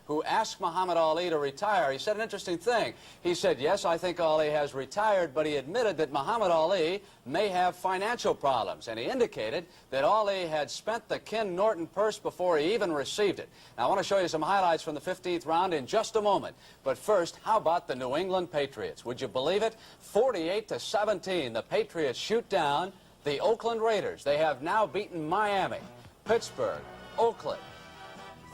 who asked Muhammad Ali to retire, he said an interesting thing. He said, yes, I think Ali has retired, but he admitted that Muhammad Ali may have financial problems, and he indicated that Ali had spent the Ken Norton purse before he even received it. Now, I want to show you some highlights from the 15th round in just a moment. But first, how about the New England Patriots? Would you believe it? 48-17, the Patriots shoot down the Oakland Raiders. They have now beaten Miami, Pittsburgh, Oakland,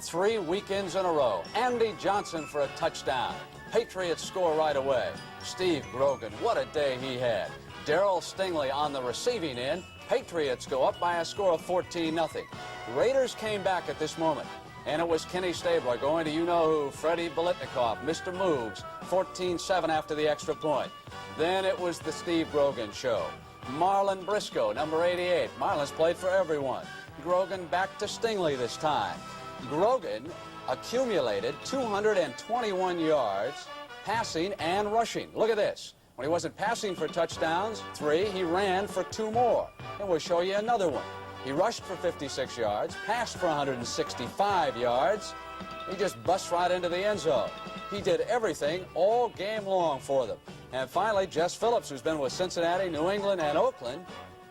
3 weekends in a row. Andy Johnson for a touchdown. Patriots score right away. Steve Grogan, what a day he had. Darryl Stingley on the receiving end. Patriots go up by a score of 14-0. Raiders came back at this moment, and it was Kenny Stabler going to you-know-who, Freddie Bolitnikoff, Mr. Moves, 14-7 after the extra point. Then it was the Steve Grogan show. Marlon Briscoe, number 88. Marlon's played for everyone. Grogan back to Stingley this time. Grogan accumulated 221 yards, passing and rushing. Look at this. When he wasn't passing for touchdowns, 3, he ran for 2 more. And we'll show you another one. He rushed for 56 yards, passed for 165 yards. He just busts right into the end zone. He did everything all game long for them. And finally, Jess Phillips, who's been with Cincinnati, New England, and Oakland,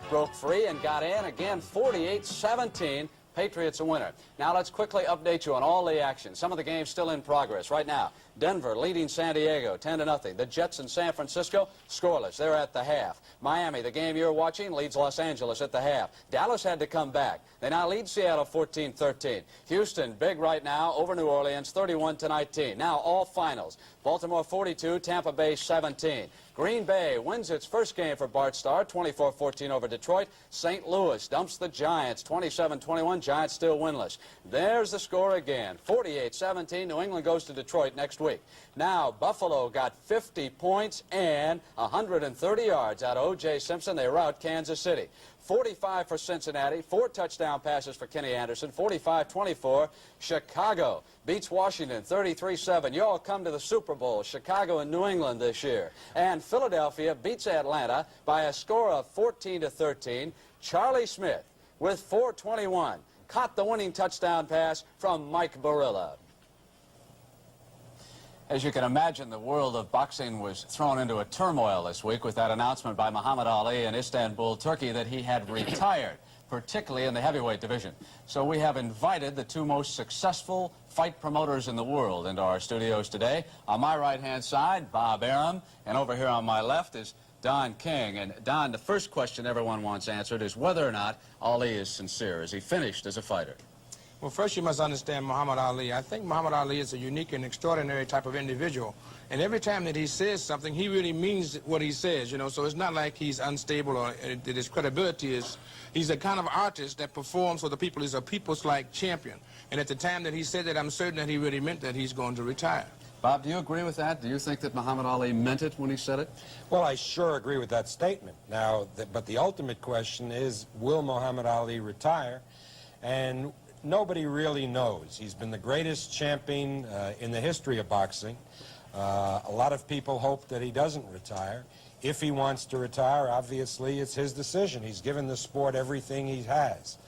broke free and got in again, 48-17. Patriots a winner. Now let's quickly update you on all the action. Some of the games still in progress right now. Denver leading San Diego 10-0. The Jets in San Francisco scoreless. They're at the half. Miami, the game you're watching, leads Los Angeles at the half. Dallas had to come back. They now lead Seattle 14-13. Houston big right now over New Orleans 31-19. Now all finals. Baltimore 42, Tampa Bay 17. Green Bay wins its first game for Bart Starr 24-14 over Detroit. St. Louis dumps the Giants 27-21. Giants still winless. There's the score again. 48-17. New England goes to Detroit next week. Now Buffalo got 50 points and 130 yards out of O.J. Simpson. They rout Kansas City. 45 for Cincinnati, 4 touchdown passes for Kenny Anderson, 45-24. Chicago beats Washington 33-7. You all come to the Super Bowl, Chicago and New England this year. And Philadelphia beats Atlanta by a score of 14-13. Charlie Smith with 4:21 caught the winning touchdown pass from Mike Barilla. As you can imagine, the world of boxing was thrown into a turmoil this week with that announcement by Muhammad Ali in Istanbul, Turkey, that he had retired, particularly in the heavyweight division. So we have invited the 2 most successful fight promoters in the world into our studios today. On my right-hand side, Bob Arum, and over here on my left is Don King. And Don, the first question everyone wants answered is whether or not Ali is sincere. Is he finished as a fighter? Well, first you must understand Muhammad Ali. I think Muhammad Ali is a unique and extraordinary type of individual. And every time that he says something, he really means what he says, you know. So it's not like he's unstable or that his credibility is. He's a kind of artist that performs for the people. He's a people's-like champion. And at the time that he said that, I'm certain that he really meant that he's going to retire. Bob, do you agree with that? Do you think that Muhammad Ali meant it when he said it? Well, I sure agree with that statement. Now, but the ultimate question is, will Muhammad Ali retire? And nobody really knows. He's been the greatest champion in the history of boxing. A lot of people hope that he doesn't retire. If he wants to retire, obviously it's his decision. He's given the sport everything he has.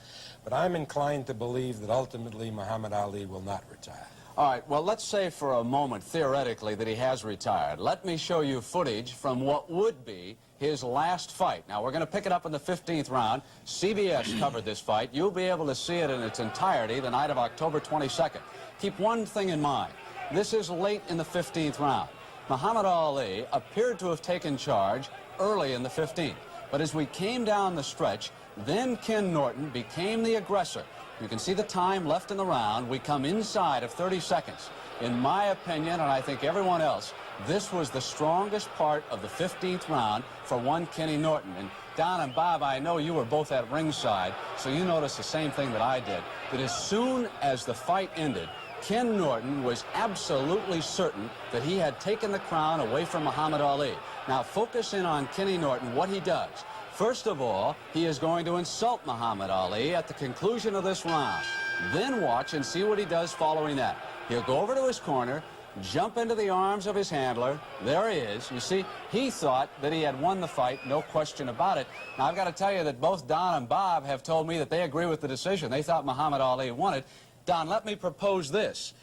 But I'm inclined to believe that ultimately Muhammad Ali will not retire. All right, well, let's say for a moment, theoretically, that he has retired. Let me show you footage from what would be his last fight. Now, we're going to pick it up in the 15th round. CBS covered this fight. You'll be able to see it in its entirety the night of October 22nd. Keep one thing in mind. This is late in the 15th round. Muhammad Ali appeared to have taken charge early in the 15th. But as we came down the stretch, then Ken Norton became the aggressor. You can see the time left in the round. We come inside of 30 seconds. In my opinion, and I think everyone else, this was the strongest part of the 15th round for one Kenny Norton. And Don and Bob, I know you were both at ringside, so you noticed the same thing that I did, that as soon as the fight ended, Ken Norton was absolutely certain that he had taken the crown away from Muhammad Ali. Now, focus in on Kenny Norton, what he does. First of all, he is going to insult Muhammad Ali at the conclusion of this round. Then watch and see what he does following that. He'll go over to his corner, jump into the arms of his handler. There he is. You see, he thought that he had won the fight, no question about it. Now, I've got to tell you that both Don and Bob have told me that they agree with the decision. They thought Muhammad Ali won it. Don, let me propose this.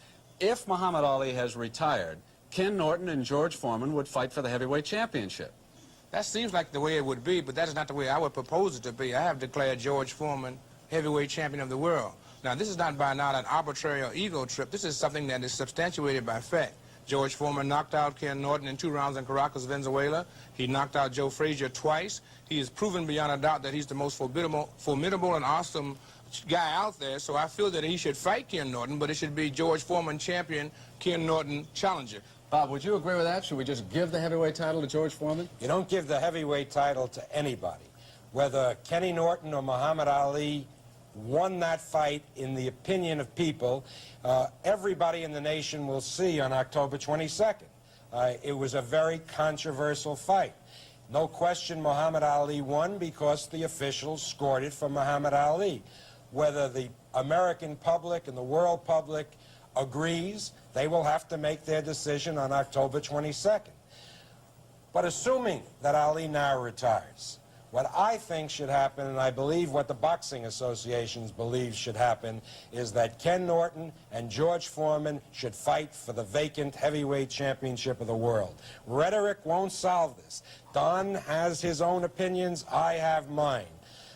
if Muhammad Ali has retired, Ken Norton and George Foreman would fight for the heavyweight championship. That seems like the way it would be, but that is not the way I would propose it to be. I have declared George Foreman heavyweight champion of the world. Now, this is not by now an arbitrary or ego trip. This is something that is substantiated by fact. George Foreman knocked out Ken Norton in 2 rounds in Caracas, Venezuela. He knocked out Joe Frazier twice. He has proven beyond a doubt that he's the most formidable and awesome guy out there, so I feel that he should fight Ken Norton, but it should be George Foreman champion, Ken Norton challenger. Bob, would you agree with that? Should we just give the heavyweight title to George Foreman? You don't give the heavyweight title to anybody. Whether Kenny Norton or Muhammad Ali won that fight, in the opinion of people, everybody in the nation will see on October 22nd. It was a very controversial fight. No question Muhammad Ali won because the officials scored it for Muhammad Ali. Whether the American public and the world public agrees, they will have to make their decision on October 22nd. But assuming that Ali now retires, what I think should happen, and I believe what the boxing associations believe should happen, is that Ken Norton and George Foreman should fight for the vacant heavyweight championship of the world. Rhetoric won't solve this. Don has his own opinions, I have mine.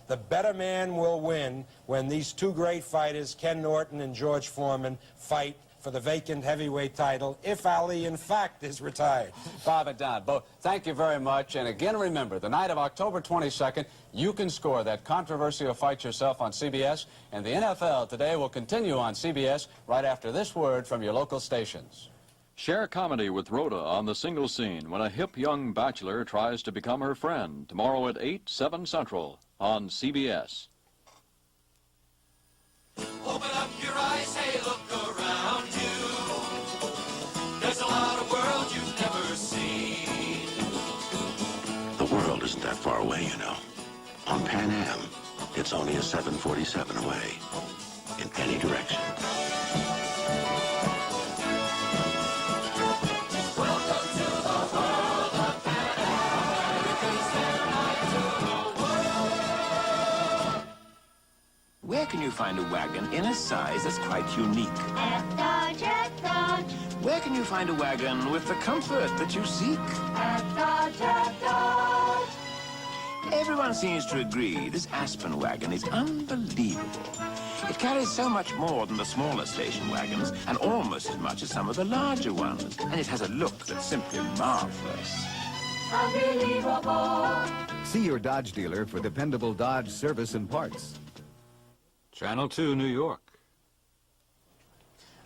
The better man will win when these 2 great fighters, Ken Norton and George Foreman, fight for the vacant heavyweight title, if Ali, in fact, is retired. Bob and Don, both, thank you very much. And again, remember, the night of October 22nd, you can score that controversial fight yourself on CBS. And the NFL Today will continue on CBS right after this word from your local stations. Share comedy with Rhoda on The Single Scene when a hip young bachelor tries to become her friend. Tomorrow at 8, 7 Central on CBS. Open up your eyes, hey, look around you. There's a lot of world you've never seen. The world isn't that far away, you know. On Pan Am, it's only a 747 away, in any direction. Welcome to the world of Pan Am, because they're right to the world. Where can you find a wagon in a size that's quite unique? At Dodge, at Dodge. Where can you find a wagon with the comfort that you seek? At Dodge, at Dodge. Everyone seems to agree this Aspen wagon is unbelievable. It carries so much more than the smaller station wagons, and almost as much as some of the larger ones. And it has a look that's simply marvelous. Unbelievable. See your Dodge dealer for dependable Dodge service and parts. Channel 2, New York.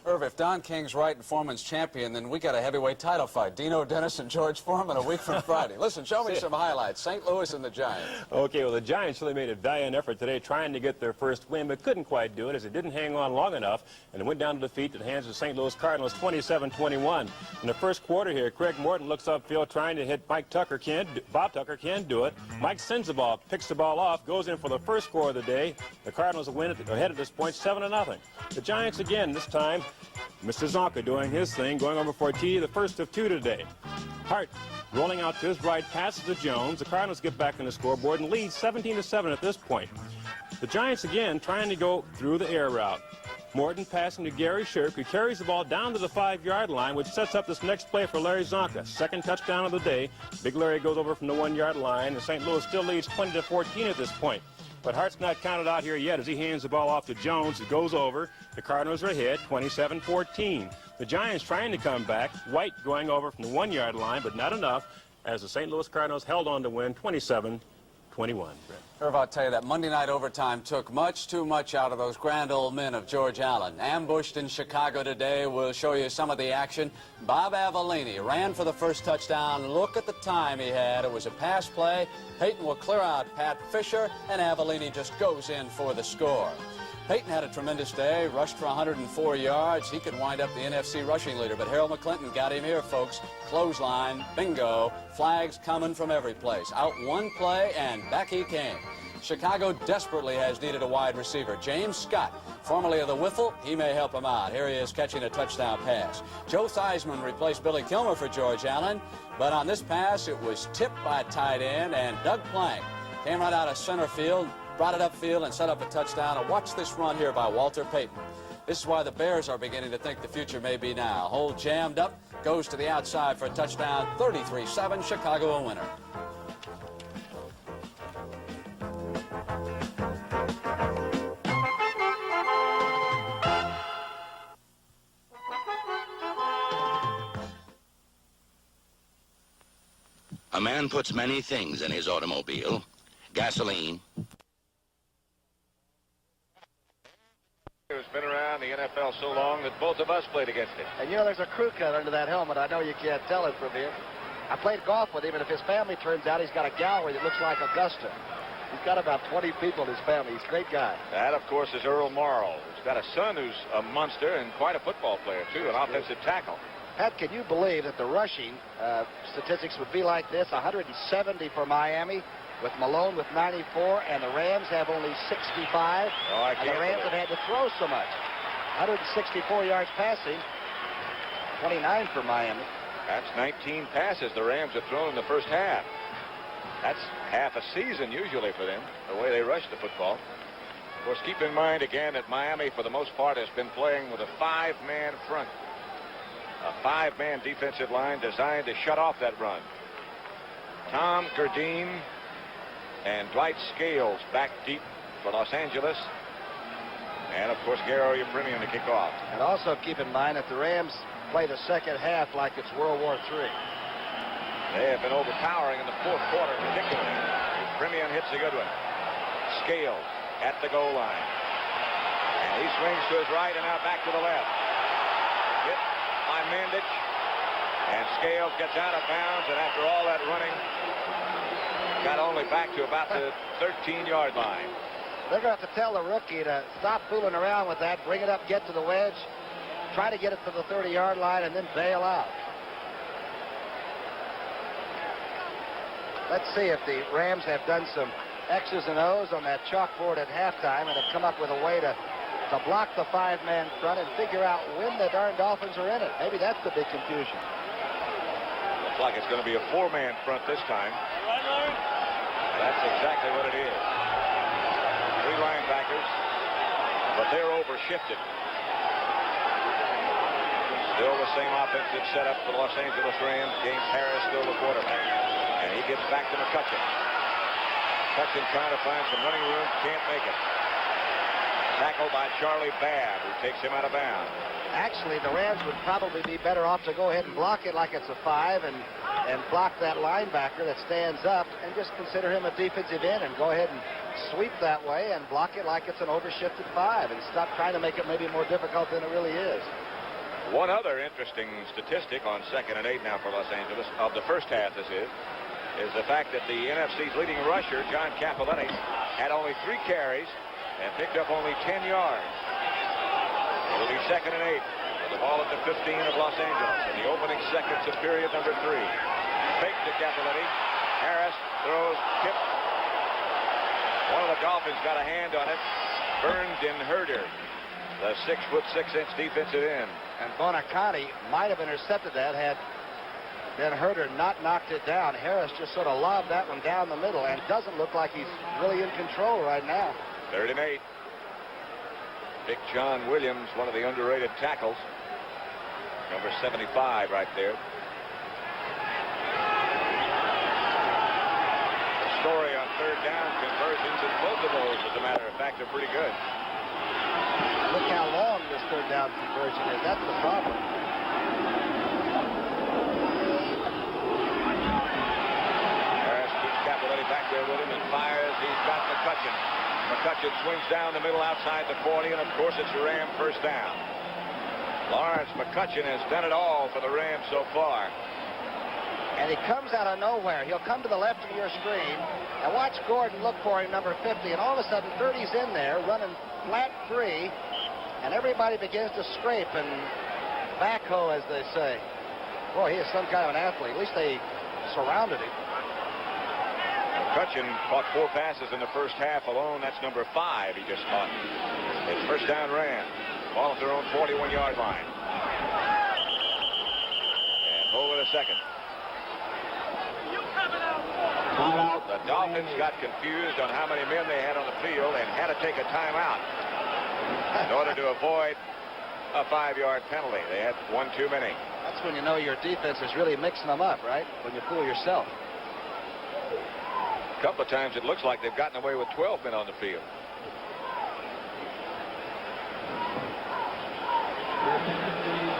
Irv, if Don King's right and Foreman's champion, then we got a heavyweight title fight. Dino Dennis and George Foreman a week from Friday. Listen, show me some highlights. St. Louis and the Giants. Okay, well, the Giants really made a valiant effort today trying to get their first win, but couldn't quite do it as it didn't hang on long enough, and it went down to defeat at the hands of the St. Louis Cardinals 27-21. In the first quarter here, Craig Morton looks upfield trying to hit Bob Tucker can't do it. Mike sends the ball, picks the ball off, goes in for the first score of the day. The Cardinals win ahead at this point 7-0. The Giants again, this time, Mr. Zonka doing his thing, going over for T, the first of 2 today. Hart rolling out to his right, passes to Jones. The Cardinals get back on the scoreboard and lead 17-7 at this point. The Giants again trying to go through the air route. Morton passing to Gary Shirk, who carries the ball down to the 5-yard line, which sets up this next play for Larry Zonka. Second touchdown of the day. Big Larry goes over from the 1-yard line, and St. Louis still leads 20-14 at this point. But Hart's not counted out here yet as he hands the ball off to Jones. It goes over. The Cardinals are ahead, 27-14. The Giants trying to come back. White going over from the 1-yard line, but not enough, as the St. Louis Cardinals held on to win 27-21. Irv, I'll tell you that Monday night overtime took much too much out of those grand old men of George Allen. Ambushed in Chicago today. We'll show you some of the action. Bob Avellini ran for the first touchdown. Look at the time he had. It was a pass play. Peyton will clear out Pat Fisher, and Avellini just goes in for the score. Peyton had a tremendous day, rushed for 104 yards. He could wind up the NFC rushing leader, but Harold McClinton got him here, folks. Clothesline, bingo, flags coming from every place. Out one play, and back he came. Chicago desperately has needed a wide receiver. James Scott, formerly of the Wiffle, he may help him out. Here he is catching a touchdown pass. Joe Theismann replaced Billy Kilmer for George Allen, but on this pass, it was tipped by a tight end, and Doug Plank came right out of center field, brought it upfield and set up a touchdown. And watch this run here by Walter Payton. This is why the Bears are beginning to think the future may be now. Hole jammed up, goes to the outside for a touchdown. 33-7, Chicago a winner. A man puts many things in his automobile. Gasoline. Who's been around the NFL so long that both of us played against him. And you know, there's a crew cut under that helmet. I know you can't tell it from here. I played golf with him, and if his family turns out, he's got a gallery that looks like Augusta. He's got about 20 people in his family. He's a great guy. That, of course, is Earl Morrill, who's got a son who's a monster and quite a football player, too, an offensive tackle. Pat, can you believe that the rushing statistics would be like this? 170 for Miami, with Malone with 94, and the Rams have only 65. Oh, I and can't the Rams have had to throw so much. 164 yards passing, 29 for Miami. That's 19 passes the Rams have thrown in the first half. That's half a season usually for them, the way they rush the football. Of course, keep in mind again that Miami, for the most part, has been playing with a five-man front. A five-man defensive line designed to shut off that run. Tom Gerdine and Dwight Scales back deep for Los Angeles. And, of course, Garo Yepremian to kick off. And also keep in mind that the Rams play the second half like it's World War III. They have been overpowering in the fourth quarter, particularly. Yepremian hits a good one. Scales at the goal line. And he swings to his right and now back to the left. Hit by Mandich. And Scales gets out of bounds, and after all that running, got only back to about the 13-yard line. They're going to have to tell the rookie to stop fooling around with that, bring it up, get to the wedge, try to get it to the 30-yard line, and then bail out. Let's see if the Rams have done some X's and O's on that chalkboard at halftime and have come up with a way to block the five-man front and figure out when the darn Dolphins are in it. Maybe that's the big confusion. Looks like it's going to be a four-man front this time. That's exactly what it is. Three linebackers, but they're overshifted. Still the same offensive setup for the Los Angeles Rams. James Harris still the quarterback. And he gets back to McCutcheon. McCutcheon trying to find some running room, can't make it. Tackled by Charlie Babb, who takes him out of bounds. Actually, the Rams would probably be better off to go ahead and block it like it's a 5 and block that linebacker that stands up and just consider him a defensive end and go ahead and sweep that way and block it like it's an overshifted 5 and stop trying to make it maybe more difficult than it really is. One other interesting statistic on 2nd and 8 now for Los Angeles, of the first half this is the fact that the NFC's leading rusher, John Cappelletti, had only 3 carries and picked up only 10 yards. It'll be 2nd and 8 with the ball at the 15 of Los Angeles in the opening seconds of period number 3. Fake to Cappelletti. Harris throws, tipped. One of the Dolphins got a hand on it. Herder, the 6'6" defensive end. And Bonaconte might have intercepted that had Herder not knocked it down. Harris just sort of lobbed that one down the middle and doesn't look like he's really in control right now. 3rd and 8. Big John Williams, one of the underrated tackles. Number 75 right there. The story on 3rd down conversions, and both of those, as a matter of fact, are pretty good. Look how long this 3rd down conversion is. That's the problem. Harris keeps Cappelletti back there with him and fires. He's got McCutcheon. McCutcheon swings down the middle outside the 40, and of course it's a Ram first down. Lawrence McCutcheon has done it all for the Rams so far. And he comes out of nowhere. He'll come to the left of your screen, and watch Gordon look for him, number 50, and all of a sudden 30's in there, running flat 3, and everybody begins to scrape and backhoe, as they say. Boy, he is some kind of an athlete. At least they surrounded him. McCutcheon caught 4 passes in the first half alone. That's number 5 he just caught. It's first down Rams. Ball at their own 41-yard line. And hold it a second. The Dolphins got confused on how many men they had on the field and had to take a timeout in order to avoid a 5-yard penalty. They had one too many. That's when you know your defense is really mixing them up, right? When you fool yourself. A couple of times it looks like they've gotten away with 12 men on the field.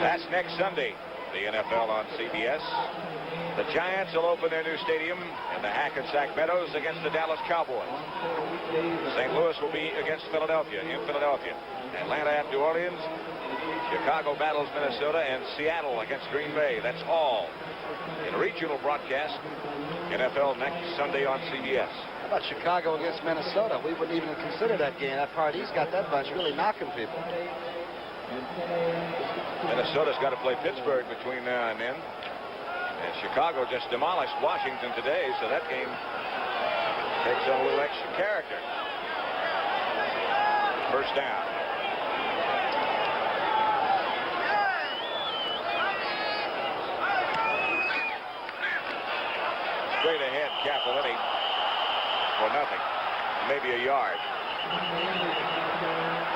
That's next Sunday, the NFL on CBS. The Giants will open their new stadium in the Hackensack Meadows against the Dallas Cowboys. St. Louis will be against Philadelphia in Philadelphia. Atlanta at New Orleans. Chicago battles Minnesota, and Seattle against Green Bay. That's all in a regional broadcast. NFL next Sunday on CBS. How about Chicago against Minnesota? We wouldn't even consider that game. That Party's got that bunch really knocking people. Minnesota's got to play Pittsburgh between now and then. And Chicago just demolished Washington today, so that game takes on a little extra character. First down. Straight ahead, Cappelletti for nothing. Maybe a yard.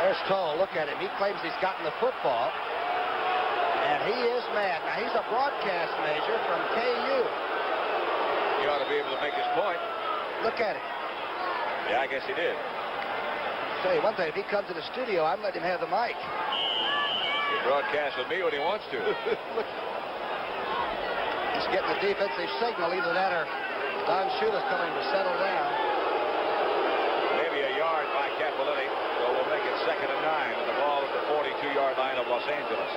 There's Toll. Look at him. He claims he's gotten the football. And he is mad. Now, he's a broadcast major from KU. He ought to be able to make his point. Look at him. Yeah, I guess he did. I'll tell you one thing. If he comes to the studio, I'm letting him have the mic. He broadcasts with me when he wants to. He's getting the defensive signal. Either that or Don Shula's coming to settle down. Maybe a yard by Cappelletti. So we'll make it 2nd and 9 with the ball at the 42-yard line of Los Angeles.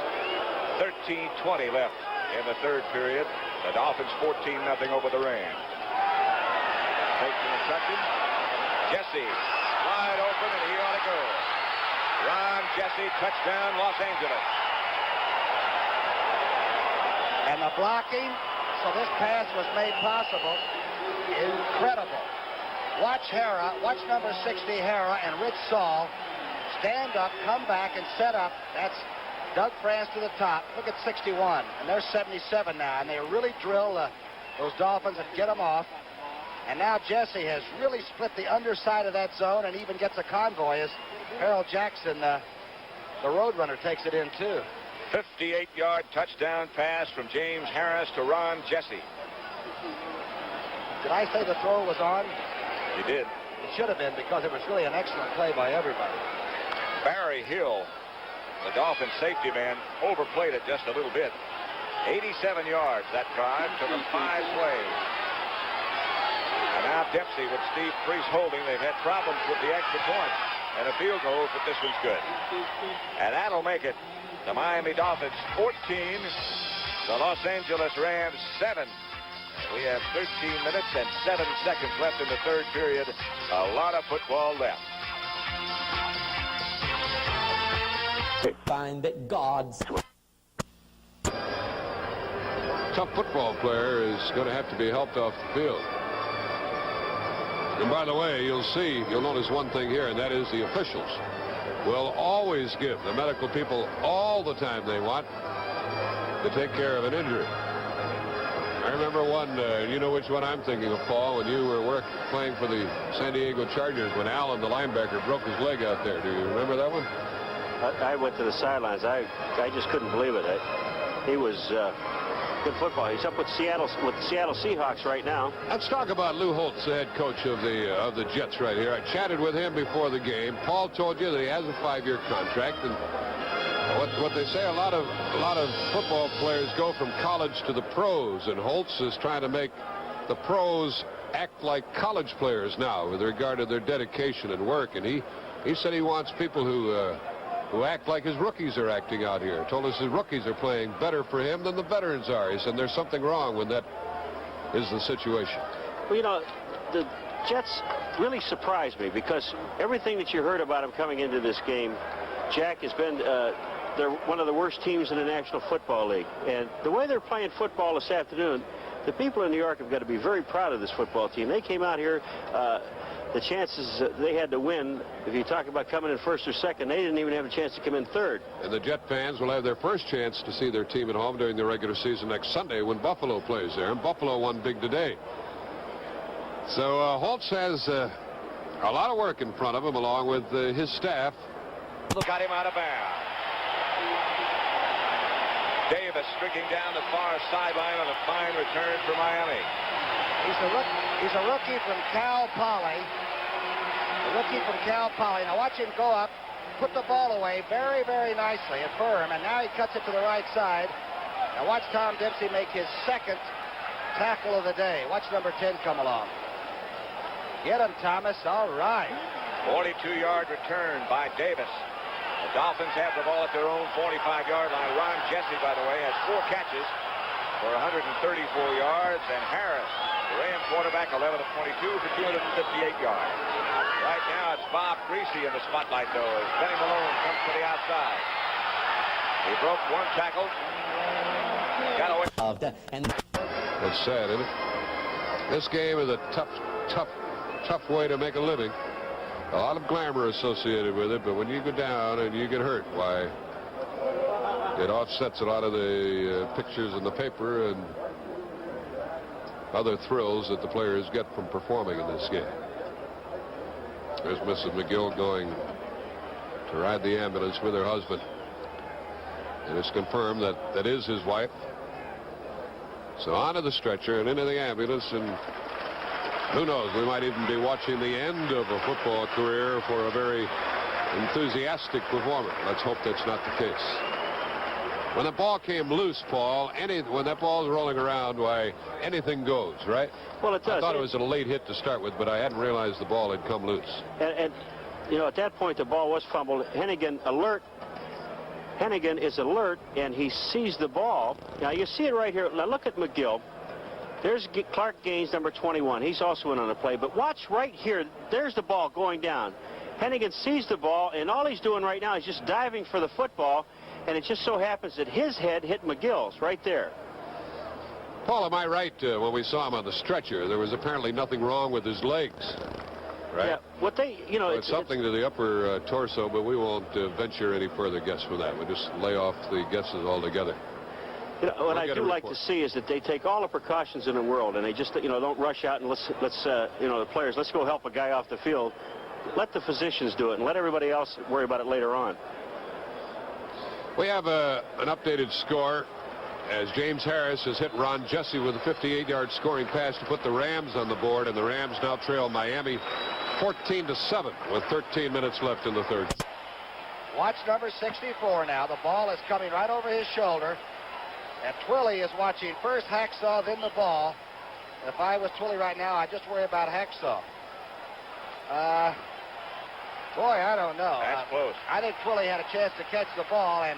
13:20 left in the third period. The Dolphins 14-0 over the Rams. Takes an interception. Jesse wide open, and he ought to go. Ron Jesse, touchdown, Los Angeles. And the blocking, so this pass was made possible. Incredible. Watch Hara, watch number 60 Hara and Rich Saul stand up, come back, and set up. That's Doug France to the top. Look at 61, and they're 77 now, and they really drill those Dolphins and get them off. And now Jesse has really split the underside of that zone and even gets a convoy as Harold Jackson, the Roadrunner, takes it in too. 58-yard touchdown pass from James Harris to Ron Jesse. Did I say the throw was on? You did. It should have been, because it was really an excellent play by everybody. Barry Hill, the Dolphins safety man, overplayed it just a little bit. 87 yards that drive, took them 5 plays. And now Dempsey with Steve Priest holding. They've had problems with the extra point and a field goal, but this one's good. And that'll make it the Miami Dolphins 14, the Los Angeles Rams 7. And we have 13 minutes and 7 seconds left in the third period. A lot of football left. Find that God's tough football player is going to have to be helped off the field. And by the way, you'll notice one thing here, and that is the officials will always give the medical people all the time they want to take care of an injury. I remember one, you know which one I'm thinking of, Paul, when you were playing for the San Diego Chargers when Allen, the linebacker, broke his leg out there. Do you remember that one? I went to the sidelines. I just couldn't believe it. He was good football. He's up with the Seattle Seahawks right now. Let's talk about Lou Holtz, the head coach of the Jets right here. I chatted with him before the game. Paul told you that he has a 5-year contract, and what they say, a lot of football players go from college to the pros, and Holtz is trying to make the pros act like college players now with regard to their dedication and work. And he said he wants people who act like his rookies are acting out here. Told us his rookies are playing better for him than the veterans are. He said there's something wrong when that is the situation. Well, you know, the Jets really surprised me because everything that you heard about him coming into this game, Jack, has been they're one of the worst teams in the National Football League. And the way they're playing football this afternoon, the people in New York have got to be very proud of this football team. They came out here, the chances they had to win, if you talk about coming in first or second, they didn't even have a chance to come in third. And the Jet fans will have their first chance to see their team at home during the regular season next Sunday when Buffalo plays there. And Buffalo won big today. So Holtz has a lot of work in front of him, along with his staff. Got him out of bounds. Davis streaking down the far sideline on a fine return for Miami. He's a rookie from Cal Poly. Now watch him go up, put the ball away very, very nicely and firm, and now he cuts it to the right side. Now watch Tom Dempsey make his second tackle of the day. Watch number 10 come along. Get him, Thomas. All right. 42-yard return by Davis. The Dolphins have the ball at their own 45-yard line. Ron Jesse, by the way, has 4 catches for 134 yards, and Harris, the Ram quarterback, 11 of 22 for 258 yards. Right now, it's Bob Greasy in the spotlight, though, as Benny Malone comes to the outside. He broke 1 tackle. Got away. That's sad, isn't it? This game is a tough way to make a living. A lot of glamour associated with it, but when you go down and you get hurt, why, it offsets a lot of the pictures in the paper and other thrills that the players get from performing in this game. There's Mrs. McGill going to ride the ambulance with her husband. And it's confirmed that that is his wife. So onto the stretcher and into the ambulance, and who knows, we might even be watching the end of a football career for a very enthusiastic performer. Let's hope that's not the case. When the ball came loose, Paul, when that ball's rolling around, why, anything goes, right? Well, it does. I thought it was a late hit to start with, but I hadn't realized the ball had come loose. And you know, at that point, the ball was fumbled. Hennigan is alert, and he sees the ball. Now, you see it right here. Now, look at McGill. There's Clark Gaines, number 21. He's also in on the play. But watch right here. There's the ball going down. Hennigan sees the ball, and all he's doing right now is just diving for the football, and it just so happens that his head hit McGill's right there. Paul, am I right? When we saw him on the stretcher, there was apparently nothing wrong with his legs, right? Yeah, what they, you know, it's something to the upper torso, but we won't venture any further guess from that. We'll just lay off the guesses altogether. You know, what I do like to see is that they take all the precautions in the world, and they just, you know, don't rush out and let's you know, the players, let's go help a guy off the field. Let the physicians do it, and let everybody else worry about it later on. We have an updated score as James Harris has hit Ron Jesse with a 58-yard scoring pass to put the Rams on the board, and the Rams now trail Miami 14-7 with 13 minutes left in the third. Watch number 64 now. The ball is coming right over his shoulder. And Twilly is watching first Hacksaw, then the ball. If I was Twilly right now, I'd just worry about Hacksaw. Boy, I don't know. That's close. I think Twilly had a chance to catch the ball, and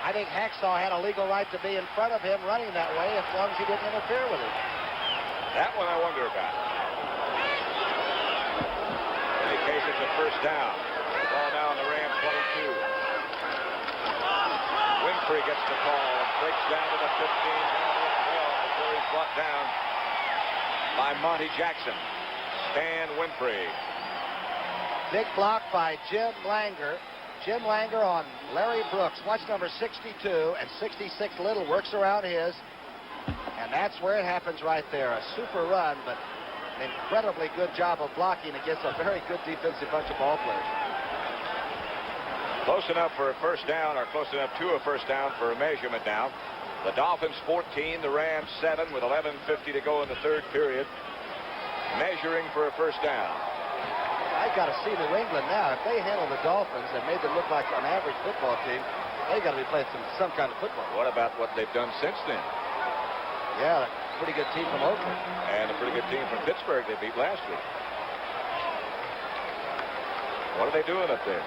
I think Hacksaw had a legal right to be in front of him running that way as long as he didn't interfere with him. That one I wonder about. In any case, it's a first down. The ball now on the Ram 22. Winfrey gets the call and breaks down to the 15, down to the 12 before he's brought down by Monty Jackson. Stan Winfrey. Big block by Jim Langer. Jim Langer on Larry Brooks. Watch number 62, and 66 Little works around his. And that's where it happens right there. A super run, but an incredibly good job of blocking against a very good defensive bunch of ball players. Close enough for a first down, or close enough to a first down for a measurement now. The Dolphins 14, the Rams 7 with 11:50 to go in the third period. Measuring for a first down. I got to see New England now. If they handle the Dolphins and made them look like an average football team, they got to be playing some kind of football. What about what they've done since then? Yeah, a pretty good team from Oakland. And a pretty good team from Pittsburgh they beat last week. What are they doing up there?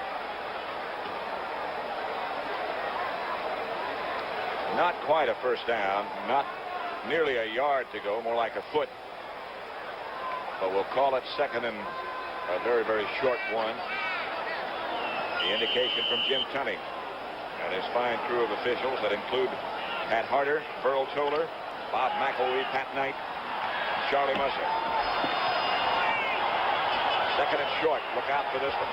Not quite a first down, not nearly a yard to go, more like a foot. But we'll call it second and a very, very short one. The indication from Jim Tunney and his fine crew of officials that include Pat Harder, Burl Toller, Bob McElwee, Pat Knight, and Charlie Musser. Second and short. Look out for this one.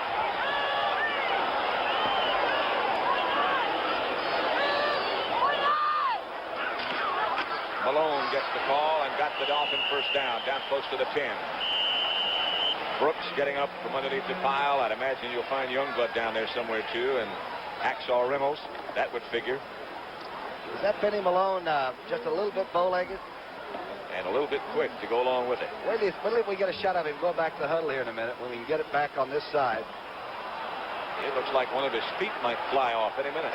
Malone gets the call and got the Dolphin first down close to the 10. Brooks getting up from underneath the pile. I'd imagine you'll find Youngblood down there somewhere too, and Hacksaw Reynolds, that would figure. Is that Benny Malone just a little bit bow-legged? And a little bit quick to go along with it. Wait till we get a shot of him go back to the huddle here in a minute when we can get it back on this side. It looks like one of his feet might fly off any minute.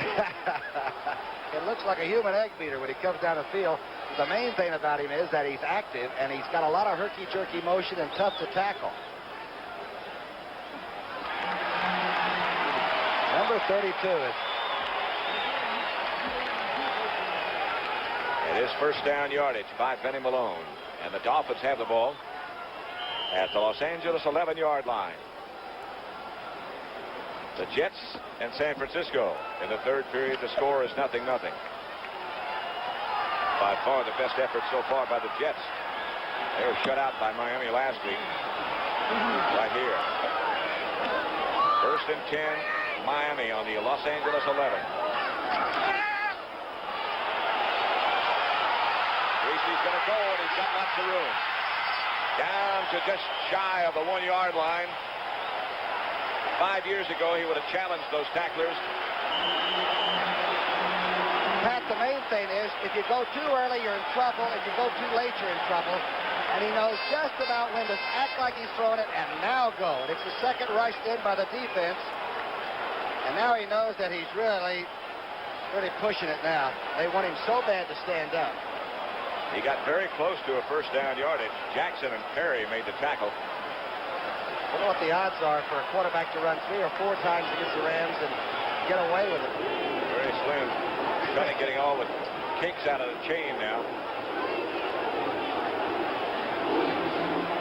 It looks like a human egg beater when he comes down the field. The main thing about him is that he's active and he's got a lot of herky-jerky motion and tough to tackle. Number 32 is. It is first down yardage by Benny Malone. And the Dolphins have the ball at the Los Angeles 11-yard line. The Jets and San Francisco in the third period. The score is 0-0. By far the best effort so far by the Jets. They were shut out by Miami last week. Right here. First and 10, Miami on the Los Angeles 11. He's going to go, and he's got lots of room. Down to just shy of the 1-yard line. 5 years ago, he would have challenged those tacklers. Pat, the main thing is, if you go too early, you're in trouble. If you go too late, you're in trouble. And he knows just about when to act like he's throwing it and now go. And it's the second rushed in by the defense. And now he knows that he's really pushing it now. They want him so bad to stand up. He got very close to a first down yardage. Jackson and Perry made the tackle. I don't know what the odds are for a quarterback to run 3 or 4 times against the Rams and get away with it. Very slim. Kind of getting all the kinks out of the chain now.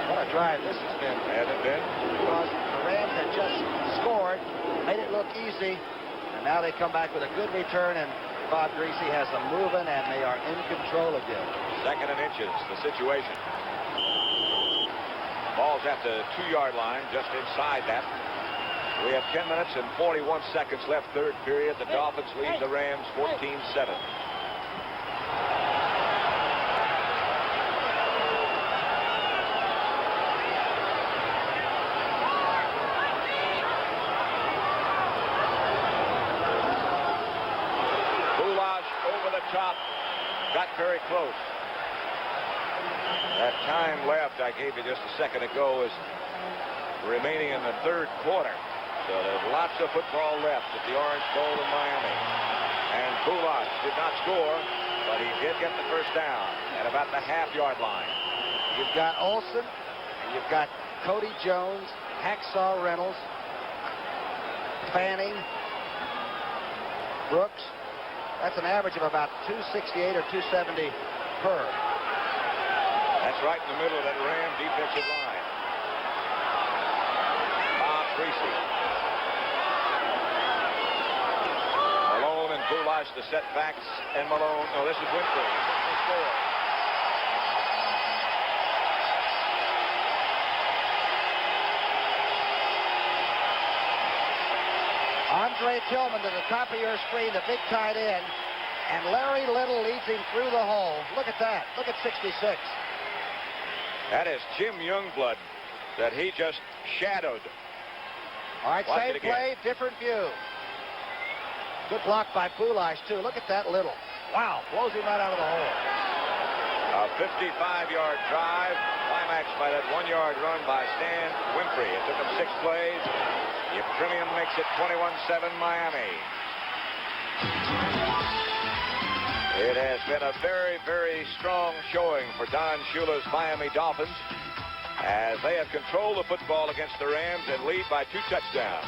What a drive this has been. Has it been? Because the Rams had just scored, made it look easy, and now they come back with a good return, and Bob Greasy has them moving, and they are in control again. Second and inches, the situation. Ball's at the 2-yard line, just inside that. We have 10 minutes and 41 seconds left, third period. The Dolphins lead the Rams 14-7. Top got very close. That time left I gave you just a second ago is remaining in the third quarter. So there's lots of football left at the Orange Bowl in Miami. And Kulas did not score, but he did get the first down at about the half-yard line. You've got Olsen, you've got Cody Jones, Hacksaw Reynolds, Fanning, Brooks. That's an average of about 268 or 270 per. That's right in the middle of that Ram defensive line. Bob Greasy. Malone and Kulas the setbacks, and Malone. No, this is Winfrey. He scored. Andre Tillman to the top of your screen, the big tight end, and Larry Little leads him through the hole. Look at that. Look at 66. That is Jim Youngblood that he just shadowed. All right, Watch same play, different view. Good block by Kulas, too. Look at that Little. Wow, blows him right out of the hole. A 55-yard drive, climaxed by that 1-yard run by Stan Winfrey. It took him 6 plays. If Premium makes it 21-7 Miami. It has been a very, very strong showing for Don Shula's Miami Dolphins as they have controlled the football against the Rams and lead by 2 touchdowns.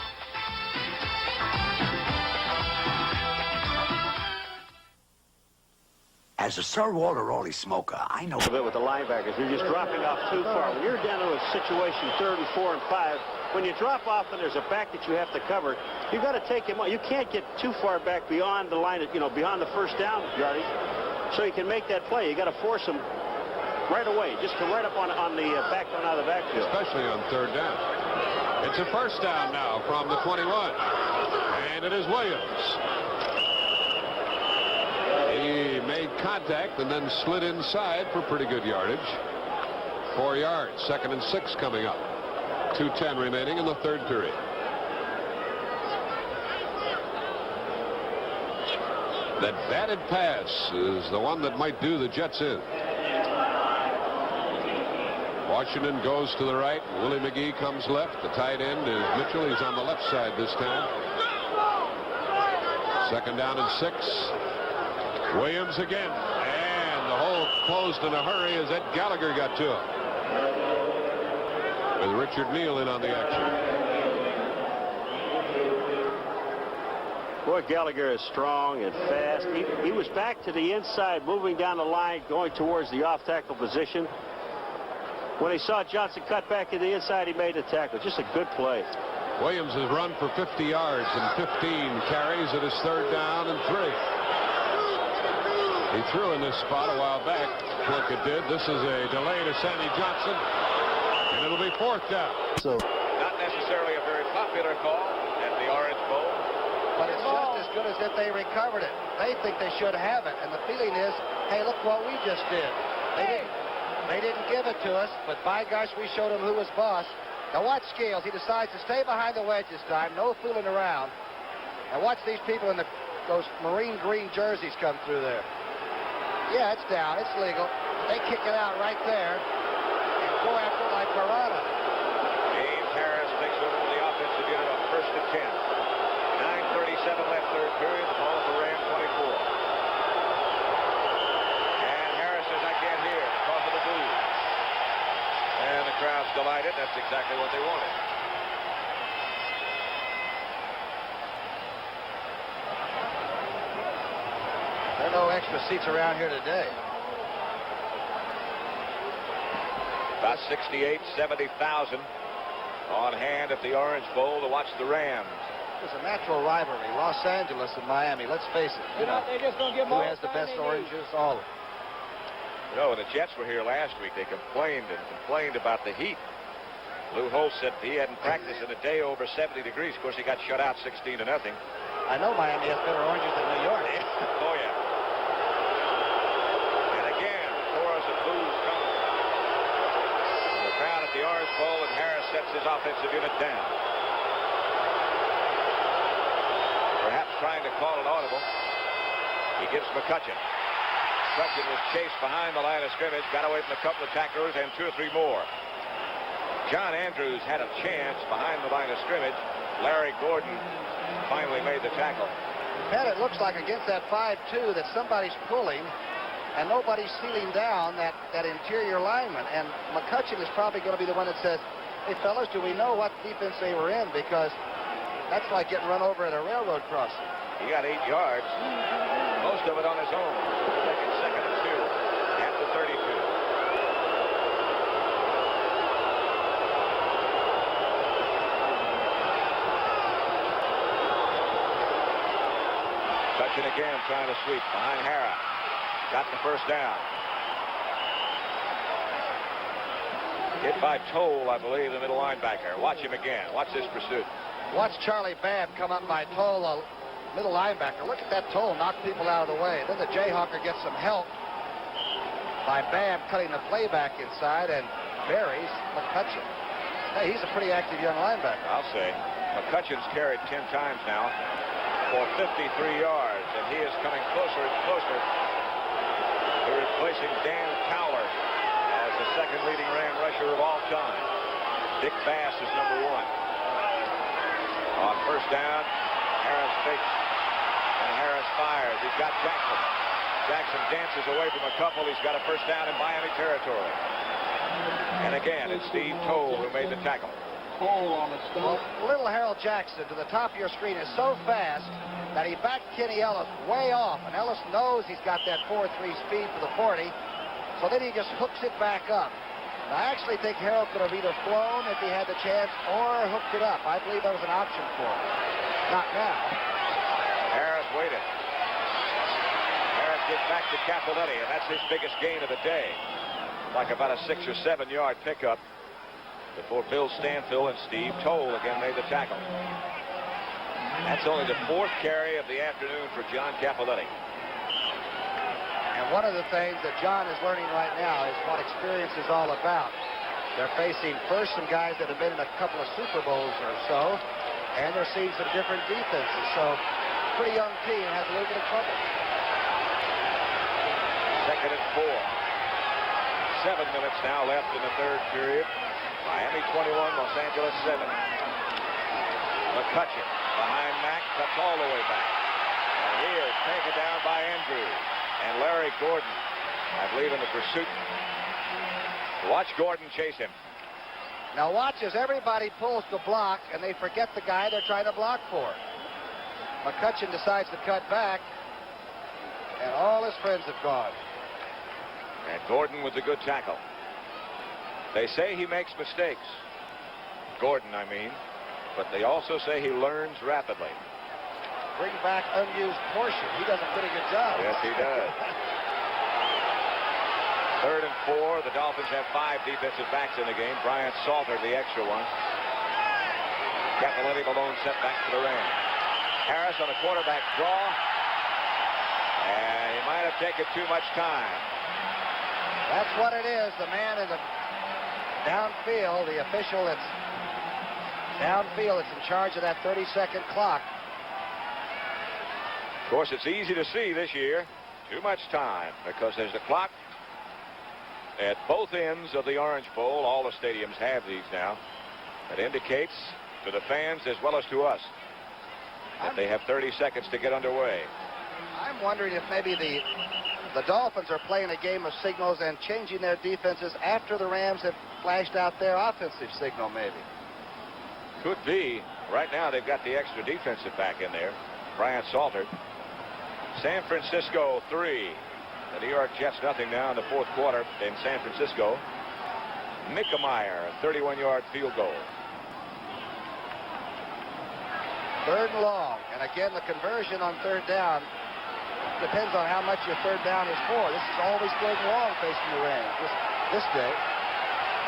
As a Sir Walter Raleigh smoker, I know... A bit with the linebackers. You're just dropping off too far. When you're down to a situation 3rd and 4 and 5, when you drop off and there's a back that you have to cover, you've got to take him out. You can't get too far back beyond the line, beyond the first down yardage, so you can make that play. You got to force him right away, just to right up on the back run out of the backfield. Especially on 3rd down. It's a first down now from the 21, and it is Williams. He made contact and then slid inside for pretty good yardage. 4 yards, 2nd and 6 coming up. 2:10 remaining in the third period. That batted pass is the one that might do the Jets in. Washington goes to the right. Willie McGee comes left. The tight end is Mitchell. He's on the left side this time. 2nd down and 6. Williams again. And the hole closed in a hurry as Ed Gallagher got to it. With Richard Neal in on the action. Boy, Gallagher is strong and fast. He was back to the inside, moving down the line, going towards the off-tackle position. When he saw Johnson cut back to the inside, he made the tackle. Just a good play. Williams has run for 50 yards and 15 carries. It is 3rd down and 3. He threw in this spot a while back. Plunkett did. This is a delay to Sammy Johnson, and it'll be 4th down. So, not necessarily a very popular call at the Orange Bowl. But it's just as good as if they recovered it. They think they should have it. And the feeling is, hey, look what we just did. They didn't give it to us, but by gosh, we showed them who was boss. Now watch Scales. He decides to stay behind the wedge this time. No fooling around. And watch these people in those marine green jerseys come through there. Yeah, it's down. It's legal. They kick it out right there and go after it like piranha. James Harris takes over the offensive unit on 1st and 10. 9:37 left, 3rd period. The ball for Ram 24. And Harris says, I can't hear because of the boo. And the crowd's delighted. That's exactly what they wanted. There are no extra seats around here today. About 70,000 on hand at the Orange Bowl to watch the Rams. It's a natural rivalry, Los Angeles and Miami. Let's face it. You know, they just don't give who has the best oranges? All of them. You know, when the Jets were here last week, they complained about the heat. Lou Holtz said he hadn't practiced in a day over 70 degrees. Of course, he got shut out 16-0. I know Miami has better oranges than New York. Oh, yeah. And again, chorus of boos coming. The crowd at the Orange Bowl, and Harris sets his offensive unit down. Perhaps trying to call an audible. He gives McCutcheon. McCutcheon was chased behind the line of scrimmage, got away from a couple of tacklers and 2 or 3 more. John Andrews had a chance behind the line of scrimmage. Larry Gordon finally made the tackle. Pat, it looks like against that 5-2 that somebody's pulling and nobody's sealing down that interior lineman. And McCutcheon is probably going to be the one that says, hey, fellas, do we know what defense they were in? Because that's like getting run over at a railroad crossing. He got 8 yards, most of it on his own. Taking 2nd and 2 at the 32. McCutcheon again trying to sweep behind Hara. Got the 1st down. Hit by Toll, I believe, the middle linebacker. Watch him again. Watch this pursuit. Watch Charlie Babb come up by Toll, a middle linebacker. Look at that Toll knock people out of the way. Then the Jayhawker gets some help by Babb cutting the play back inside and buries McCutcheon. Hey, he's a pretty active young linebacker. I'll say. McCutcheon's carried 10 times now for 53 yards, and he is coming closer and closer to replacing Dan Towler as the 2nd leading Ram rusher of all time. Dick Bass is number 1. On 1st down, Harris fakes, and Harris fires. He's got Jackson. Jackson dances away from a couple. He's got a 1st down in Miami territory. And again, it's Steve Toll who made the tackle. Well, little Harold Jackson to the top of your screen is so fast that he backed Kenny Ellis way off. And Ellis knows he's got that 4.3 speed for the 40. So then he just hooks it back up. And I actually think Harold could have either flown if he had the chance or hooked it up. I believe that was an option for him. Not now. Harris waited. Harris gets back to Cappelletti, and that's his biggest gain of the day. Like about a 6 or 7 yard pickup before Bill Stanfill and Steve Toll again made the tackle. That's only the 4th carry of the afternoon for John Cappelletti. And one of the things that John is learning right now is what experience is all about. They're facing first some guys that have been in a couple of Super Bowls or so, and they're seeing some different defenses. So pretty young team has a little bit of trouble. Second and 4. 7 minutes now left in the third period. Miami 21, Los Angeles 7. McCutcheon behind Mack, cuts all the way back. And he is taken down by Andrews. And Larry Gordon, I believe, in the pursuit. Watch Gordon chase him. Now watch as everybody pulls to block, and they forget the guy they're trying to block for. McCutcheon decides to cut back, and all his friends have gone. And Gordon with the good tackle. They say he makes mistakes. Gordon, I mean. But they also say he learns rapidly. Bring back unused portion. He does a pretty good job. Yes, he does. Third and 4. The Dolphins have 5 defensive backs in the game. Brian Salter, the extra one. Cappelletti Malone set back to the Rams. Harris on a quarterback draw. And he might have taken too much time. That's what it is. The man in the downfield, the official that's downfield that's in charge of that 30-second clock. Of course, it's easy to see this year. Too much time because there's the clock at both ends of the Orange Bowl. All the stadiums have these now. That indicates to the fans as well as to us that they have 30 seconds to get underway. I'm wondering if maybe the Dolphins are playing a game of signals and changing their defenses after the Rams have flashed out their offensive signal, maybe. Could be. Right now, they've got the extra defensive back in there, Brian Salter. San Francisco 3. The New York Jets nothing now in the fourth quarter in San Francisco. Mickemeyer, a 31-yard field goal. Third and long. And again, the conversion on third down depends on how much your third down is for. This is always third and long facing the Rams this day.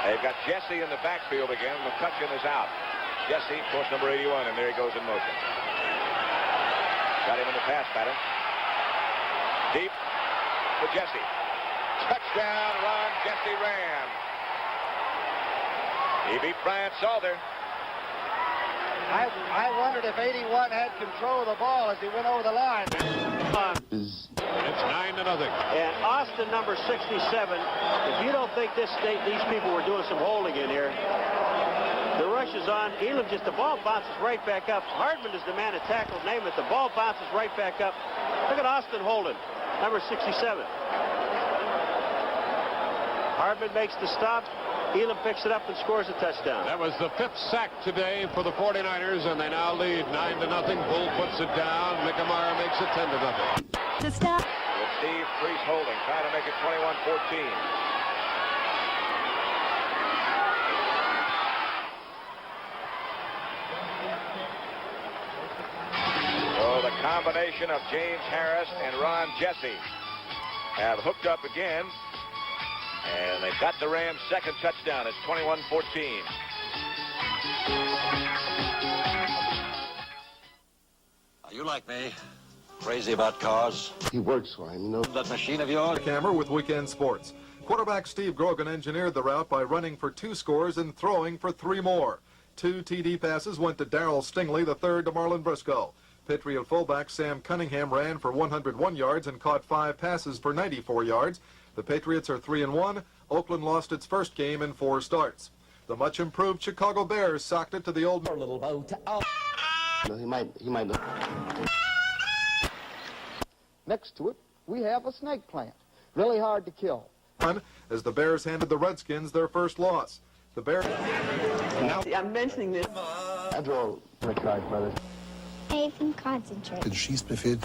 They've got Jesse in the backfield again. McCutcheon is out. Jesse, of course, number 81, and there he goes in motion. Got him in the pass pattern. Deep to Jesse. Touchdown run, Jesse Ram. He beat Brian Salter. I wondered if 81 had control of the ball as he went over the line. It's 9-0. And Austin, number 67. If you don't think these people were doing some holding in here, the rush is on. Elam the ball bounces right back up. Hardman is the man that tackled Namath. The ball bounces right back up. Look at Austin Holden, number 67. Hardman makes the stop. Elam picks it up and scores a touchdown. That was the 5th sack today for the 49ers, and they now lead 9-0. Bull puts it down. Mickemeyer makes it 10-0. To stop. With Steve Priest holding, trying to make it 21-14. So the combination of James Harris and Ron Jesse have hooked up again. And they've got the Rams' second touchdown. It's 21-14. Are you like me? Crazy about cars? He works for him, you know. That machine of yours? Camera with Weekend Sports. Quarterback Steve Grogan engineered the route by running for 2 scores and throwing for 3 more. 2 TD passes went to Darrell Stingley, the third to Marlon Briscoe. Patriot fullback Sam Cunningham ran for 101 yards and caught 5 passes for 94 yards. The Patriots are 3-1. Oakland lost its first game in 4 starts. The much improved Chicago Bears socked it to the old little boat. He might not. Next to it, we have a snake plant. Really hard to kill. As the Bears handed the Redskins their first loss. The Bears... Now, I'm mentioning this. That's all Rick Wright, brothers. Even concentrate. She's befit.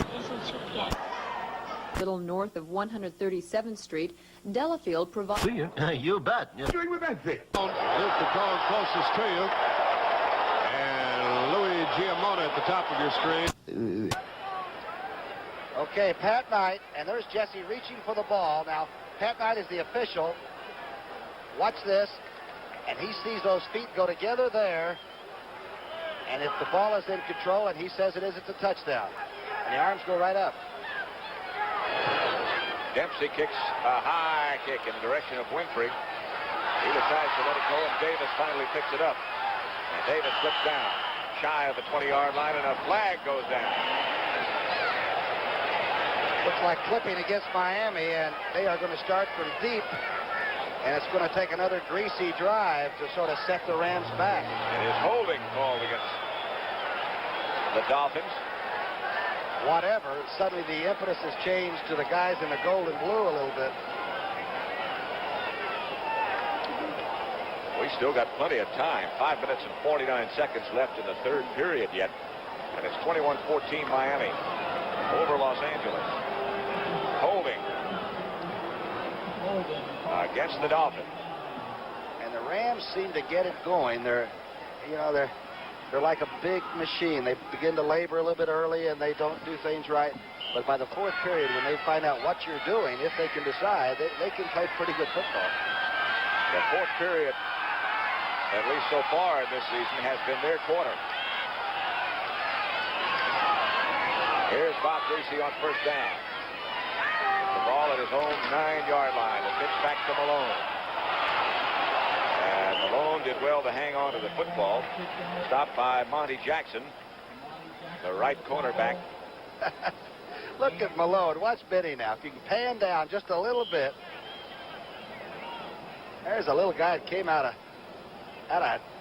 Little north of 137th Street, Delafield provides... See you. You bet. Doing with that thing. Here's the cone closest to you. And Louis Giamona at the top of your screen. Okay, Pat Knight, and there's Jesse reaching for the ball. Now, Pat Knight is the official. Watch this. And he sees those feet go together there. And if the ball is in control, and he says it is, it's a touchdown. And the arms go right up. Dempsey kicks a high kick in the direction of Winfrey. He decides to let it go, and Davis finally picks it up. And Davis slips down, shy of the 20-yard line, and a flag goes down. Looks like clipping against Miami, and they are going to start from deep. And it's going to take another greasy drive to sort of set the Rams back. It is holding called against the Dolphins. Whatever, suddenly the impetus has changed to the guys in the gold and blue a little bit. We still got plenty of time. 5 minutes and 49 seconds left in the third period yet. And it's 21-14 Miami over Los Angeles. Holding against the Dolphins. And the Rams seem to get it going. They're like a big machine. They begin to labor a little bit early, and they don't do things right. But by the fourth period, when they find out what you're doing, if they can decide, they can play pretty good football. The fourth period, at least so far in this season, has been their quarter. Here's Bob Greasy on first down. The ball at his own 9-yard line. The pitch back to Malone. And Malone did well to hang on to the football. Stopped by Monty Jackson, the right cornerback. Look at Malone. Watch Benny now. If you can pan down just a little bit. There's a little guy that came out of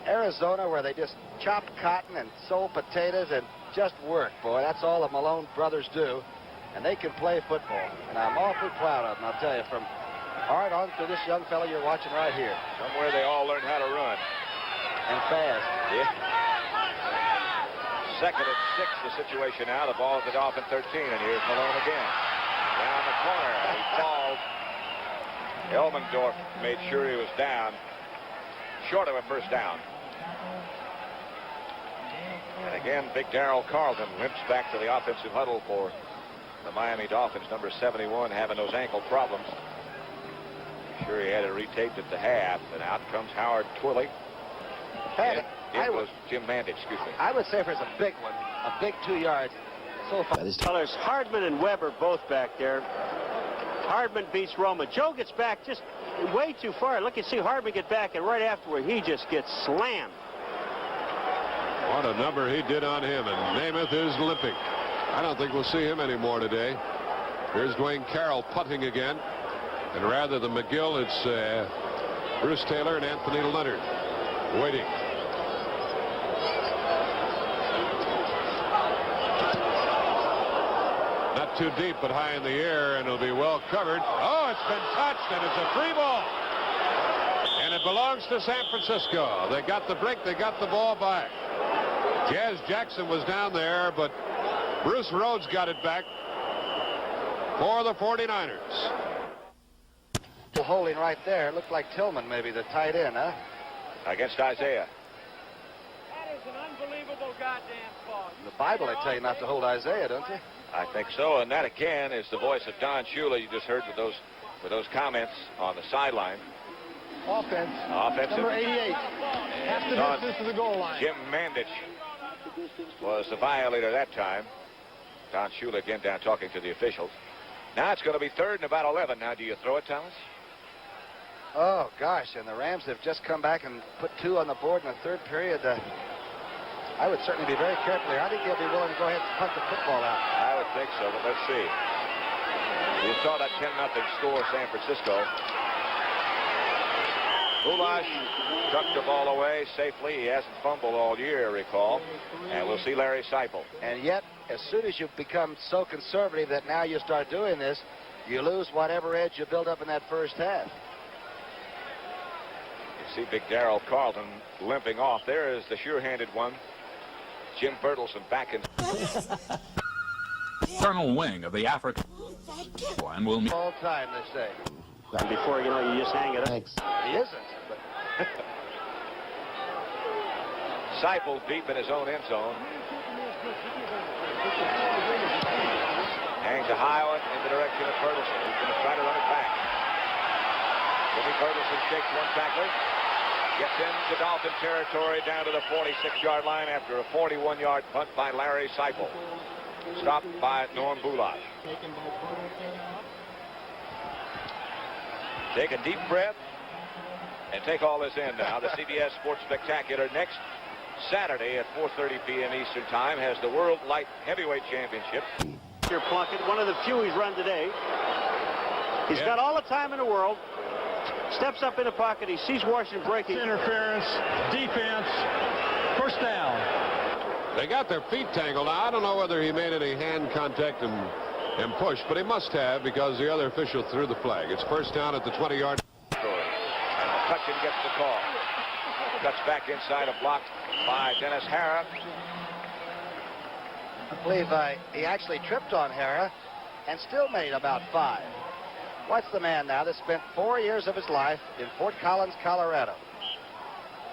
Arizona where they just chopped cotton and sold potatoes and just work, boy. That's all the Malone brothers do. And they can play football. And I'm awfully proud of them, I'll tell you, from Art on to this young fellow you're watching right here. Somewhere they all learned how to run. And fast. Yeah. Second and 6, the situation now. The ball at the Dolphin 13, and here's Malone again. Down the corner, and he falls. Elmendorf made sure he was down, short of a first down. And again, big Darrell Carlton limps back to the offensive huddle for the Miami Dolphins, number 71, having those ankle problems. Sure, he had it retaped at the half, and out comes Howard Twilley. It was Jim Mandich, excuse me. I would say if it's a big one, a big 2 yards. So far. Well, there's Hardman and Weber both back there. Hardman beats Roma. Joe gets back just way too far. Look, you see Hardman get back, and right afterward, he just gets slammed. What a number he did on him, and Namath is limping. I don't think we'll see him anymore today. Here's Dwayne Carroll punting again. And rather than McGill, it's Bruce Taylor and Anthony Leonard waiting. Not too deep, but high in the air, and it'll be well covered. Oh, it's been touched, and it's a free ball. And it belongs to San Francisco. They got the break. They got the ball back. Jazz Jackson was down there, but Bruce Rhodes got it back for the 49ers. Holding right there. It looked like Tillman, maybe, the tight end, huh? Against Isaiah. That is an unbelievable goddamn call. In the Bible, they tell you not to hold Isaiah, don't they? I think so, and that again is the voice of Don Shula you just heard with those comments on the sideline. Offense. Offensive. Number 88. Half the distance to the goal line. Jim Mandich was the violator that time. Don Shula again down talking to the officials. Now it's going to be 3rd and about 11. Now, do you throw it, Thomas? Oh, gosh, and the Rams have just come back and put 2 on the board in the third period. I would certainly be very careful here. I think they'll be willing to go ahead and punt the football out. I would think so, but let's see. You saw that 10-0 score, San Francisco. Goulash tucked the ball away safely. He hasn't fumbled all year, recall. And we'll see Larry Seipel. And yet, as soon as you become so conservative that now you start doing this, you lose whatever edge you build up in that first half. You see big Darrell Carlton limping off. There is the sure-handed one. Jim Bertelsen back in. Colonel Wing of the African and will meet all time, they say. And before you know, you just hang it up. Thanks. He isn't. But Seipel deep in his own end zone. Hangs a high one in the direction of Bertelsen, who's going to try to run it back. Jimmy Bertelsen shakes one tackler. Gets into Dolphin territory down to the 46-yard line after a 41-yard punt by Larry Seipel. Stopped by Norm Goulash. Take a deep breath and take all this in now. The CBS Sports Spectacular next Saturday at 4:30 p.m. Eastern Time has the World Light Heavyweight Championship. Here, Plunkett, one of the few he's run today. He's got all the time in the world. Steps up in the pocket. He sees Washington breaking. Interference, defense, first down. They got their feet tangled. Now, I don't know whether he made any hand contact and push, but he must have because the other official threw the flag. It's first down at the 20-yard. And McCutcheon gets the call. Cuts back inside, a block by Dennis Harrah. I believe he actually tripped on Harrah and still made about 5. Watch the man now that spent 4 years of his life in Fort Collins, Colorado.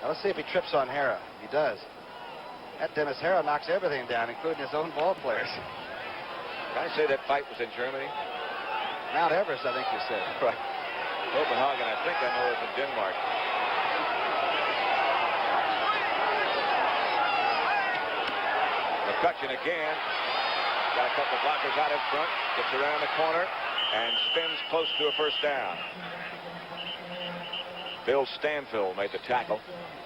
Now let's see if he trips on Harrah. He does. That Dennis Harrah knocks everything down, including his own ball players. Can I say that fight was in Germany? Mount Everest, I think you said. Right. Copenhagen, I think I know it was in Denmark. McCutcheon again. Got a couple of blockers out in front. Gets around the corner and spins close to a first down. Bill Stanfield made the tackle.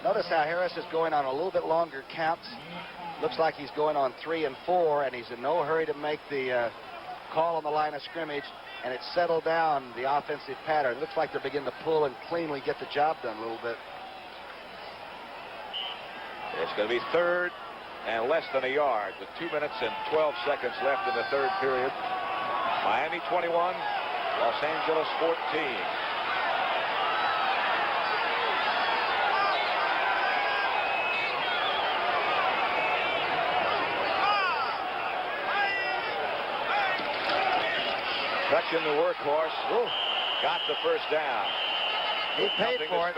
Notice how Harris is going on a little bit longer counts. Looks like he's going on 3 and 4, and he's in no hurry to make the call on the line of scrimmage, and it's settled down the offensive pattern. Looks like they're beginning to pull and cleanly get the job done a little bit. It's going to be third and less than a yard with 2 minutes and 12 seconds left in the third period. Miami 21, Los Angeles 14. McCutcheon, the workhorse, got the first down. He paid for it.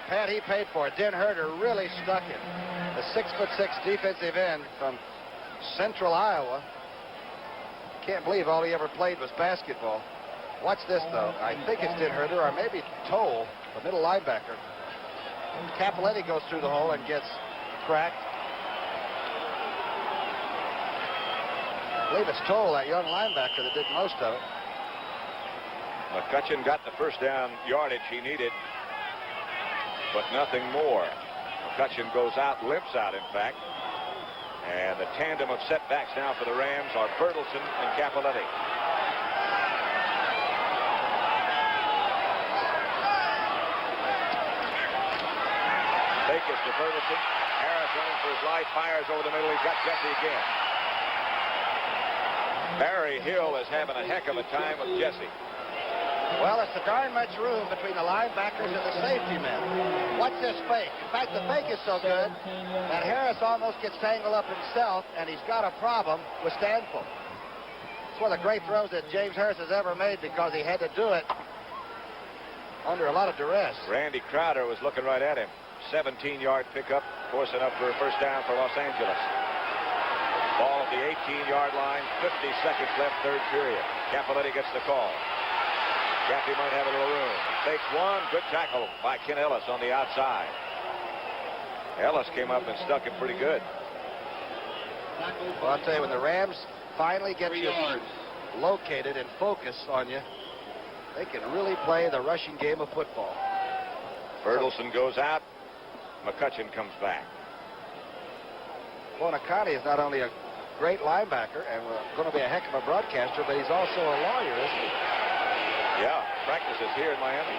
Pat, he paid for it. Den Herter really stuck it. The 6'6" defensive end from Central Iowa. Can't believe all he ever played was basketball. Watch this, though. I think it's Den Herter or maybe Toll, the middle linebacker. Capoletti goes through the hole and gets cracked. I believe it's Toll, that young linebacker, that did most of it. McCutcheon got the first down yardage he needed, but nothing more. McCutcheon goes out, limps out, in fact. And the tandem of setbacks now for the Rams are Bertelsen and Capoletti. Fake is to Bertelsen. Harris running for his life, fires over the middle. He's got Jesse again. Barry Hill is having a heck of a time with Jesse. Well, it's a darn much room between the linebackers and the safety men. Watch this fake. In fact, the fake is so good that Harris almost gets tangled up himself, and he's got a problem with Stanfield. It's one of the great throws that James Harris has ever made because he had to do it under a lot of duress. Randy Crowder was looking right at him. 17-yard pickup, force enough for a first down for Los Angeles. Ball at the 18-yard line, 50 seconds left, third period. Capoletti gets the call. Cappy might have a little room. Takes one. Good tackle by Ken Ellis on the outside. Ellis came up and stuck him pretty good. Well, I'll tell you, when the Rams finally get you located and focused on you, they can really play the rushing game of football. Bertelsen goes out. McCutcheon comes back. Bonacani is not only a great linebacker and going to be a heck of a broadcaster, but he's also a lawyer, isn't he? Yeah, practices here in Miami.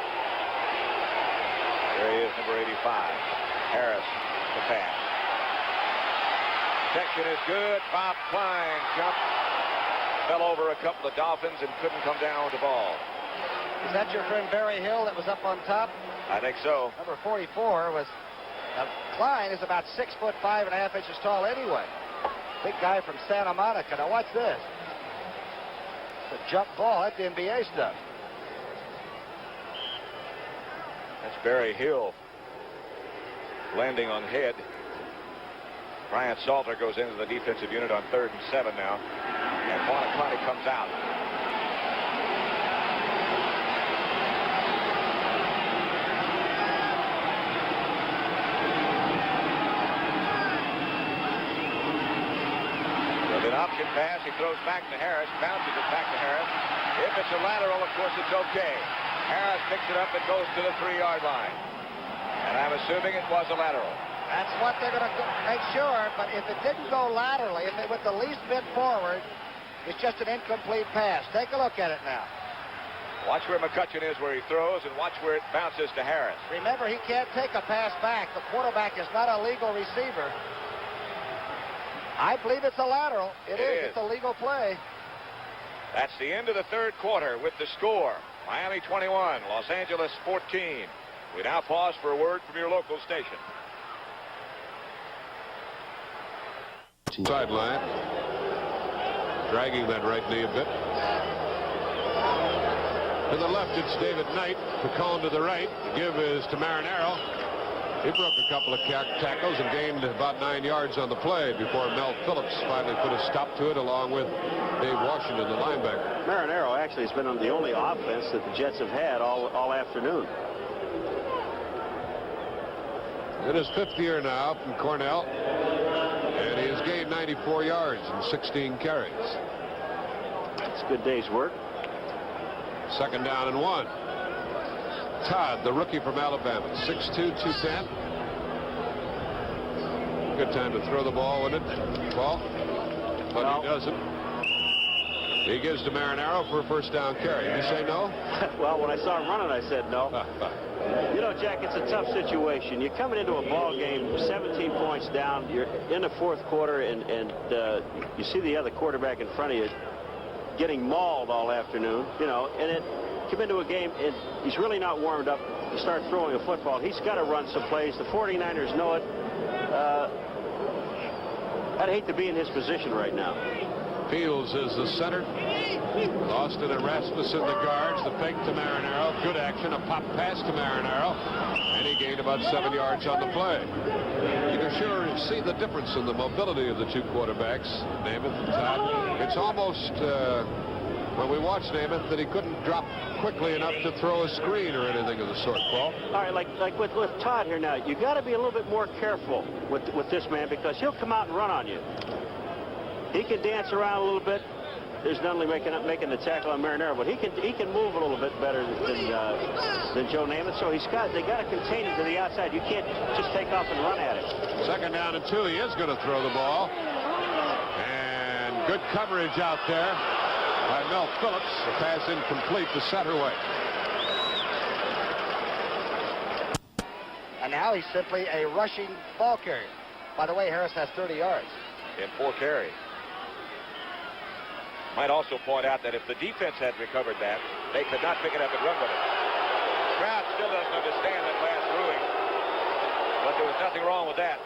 There he is, number 85. Harris, the pass. Protection is good. Bob Klein jumped, fell over a couple of Dolphins and couldn't come down with the ball. Is that your friend Barry Hill that was up on top? I think so. Number 44 was... Klein is about 6'5" tall anyway. Big guy from Santa Monica. Now watch this. It's a jump ball. That's NBA stuff. That's Barry Hill landing on head. Brian Salter goes into the defensive unit on 3rd and 7 now. And Bonacani comes out. With an option pass, he throws back to Harris, bounces it back to Harris. If it's a lateral, of course, it's okay. Harris picks it up and goes to the 3-yard line. And I'm assuming it was a lateral. That's what they're going to make sure, but if it didn't go laterally, if it went the least bit forward, It's just an incomplete pass. Take a look at it now. Watch where McCutcheon is where he throws, and watch where it bounces to Harris. Remember, he can't take a pass back. The quarterback is not a legal receiver. I believe it's a lateral. It is. It's a legal play. That's the end of the third quarter with the score. Miami 21, Los Angeles 14. We now pause for a word from your local station. Sideline. Dragging that right knee a bit. To the left, it's David Knight. Picone to the right. The give is to Marinaro. He broke a couple of tackles and gained about 9 yards on the play before Mel Phillips finally put a stop to it, along with Dave Washington, the linebacker. Marinaro actually has been on the only offense that the Jets have had all afternoon. In his 5th year now from Cornell, and he has gained 94 yards and 16 carries. It's a good day's work. 2nd down and 1. Todd, the rookie from Alabama, 6'2", 210. Good time to throw the ball, wouldn't it, Paul? But he doesn't. He gives to Marinaro for a 1st down carry. Did you say no? Well, when I saw him running, I said no. You know, Jack, it's a tough situation. You're coming into a ball game 17 points down. You're in the 4th quarter, and you see the other quarterback in front of you getting mauled all afternoon, you know, and it come into a game, and he's really not warmed up to start throwing a football. He's got to run some plays. The 49ers know it. I'd hate to be in his position right now. Fields is the center. Austin and Rasmussen the guards. The fake to Marinaro. Good action. A pop pass to Marinaro. And he gained about 7 yards on the play. You can sure see the difference in the mobility of the two quarterbacks, Namath and Todd. It's almost, when we watched Namath, that he couldn't drop quickly enough to throw a screen or anything of the sort, Paul. All right, like with Todd here now, you got to be a little bit more careful with this man, because he'll come out and run on you. He can dance around a little bit. There's not only making the tackle on Marinaro, but he can move a little bit better than Joe Namath. So they got to contain him to the outside. You can't just take off and run at it. 2nd down and 2. He is going to throw the ball, and good coverage out there by Mel Phillips. The pass incomplete to Satterway. And now he's simply a rushing ball carrier. By the way, Harris has 30 yards. In 4 carries. Might also point out that if the defense had recovered that, they could not pick it up and run with it. The crowd still doesn't understand that last ruling, but there was nothing wrong with that.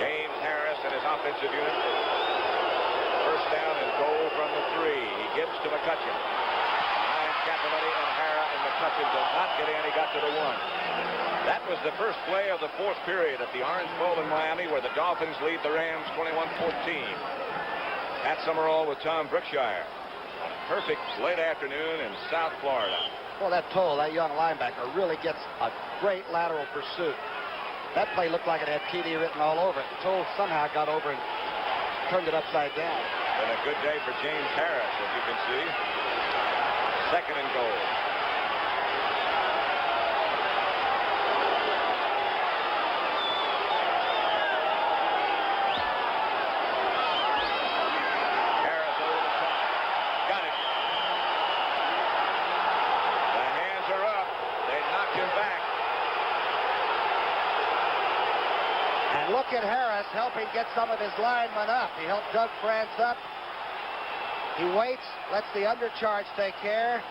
James Harris and his offensive unit. 1st down and goal from the 3. He gives to McCutcheon. Ryan Caponetti and Hara, and McCutcheon does not get in. He got to the 1. That was the first play of the 4th period at the Orange Bowl in Miami, where the Dolphins lead the Rams 21-14. Pat Summerall with Tom Brookshire on a perfect late afternoon in South Florida. Well, that Toll, that young linebacker, really gets a great lateral pursuit. That play looked like it had TD written all over it. Toll somehow got over and turned it upside down. Been a good day for James Harris, as you can see. 2nd and goal. Look at Harris helping get some of his linemen up. He helped Doug France up. He waits, lets the undercharge take care,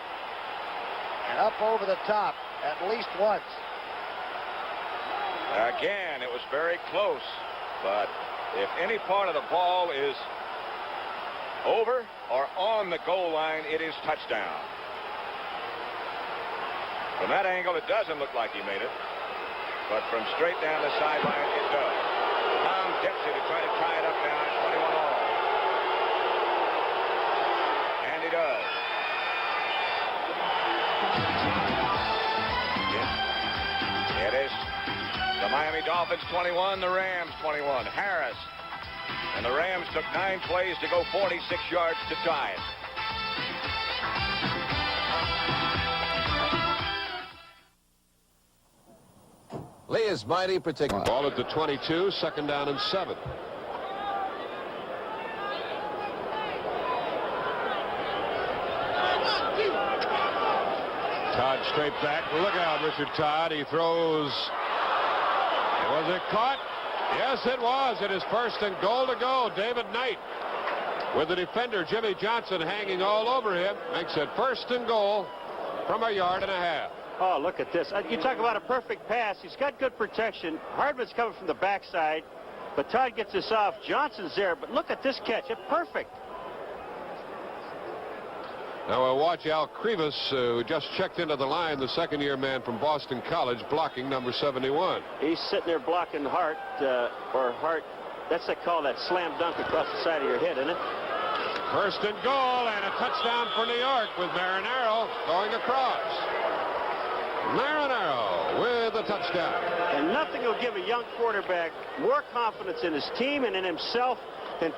and up over the top at least once. Again, it was very close, but if any part of the ball is over or on the goal line, it is touchdown. From that angle, it doesn't look like he made it, but from straight down the sideline, it does. Tom Dempsey to try to tie it up now at 21 all. And he does. It is the Miami Dolphins 21, the Rams 21. Harris and the Rams took 9 plays to go 46 yards to tie it. Lee is mighty particular. Ball at the 22, 2nd down and 7. Todd straight back. Look out, Richard Todd. He throws. Was it caught? Yes, it was. It is first and goal to go. David Knight, with the defender Jimmy Johnson hanging all over him, makes it first and goal from a yard and a half. Oh, look at this. You talk about a perfect pass. He's got good protection. Hardman's coming from the backside, but Todd gets this off. Johnson's there, but look at this catch. It's perfect. Now we'll watch Al Krivas, who just checked into the line, the second-year man from Boston College, blocking number 71. He's sitting there blocking Hart, that's they call that slam dunk across the side of your head, isn't it? First and goal, and a touchdown for New York with Marinaro going across. Marinaro with a touchdown. And nothing will give a young quarterback more confidence in his team and in himself than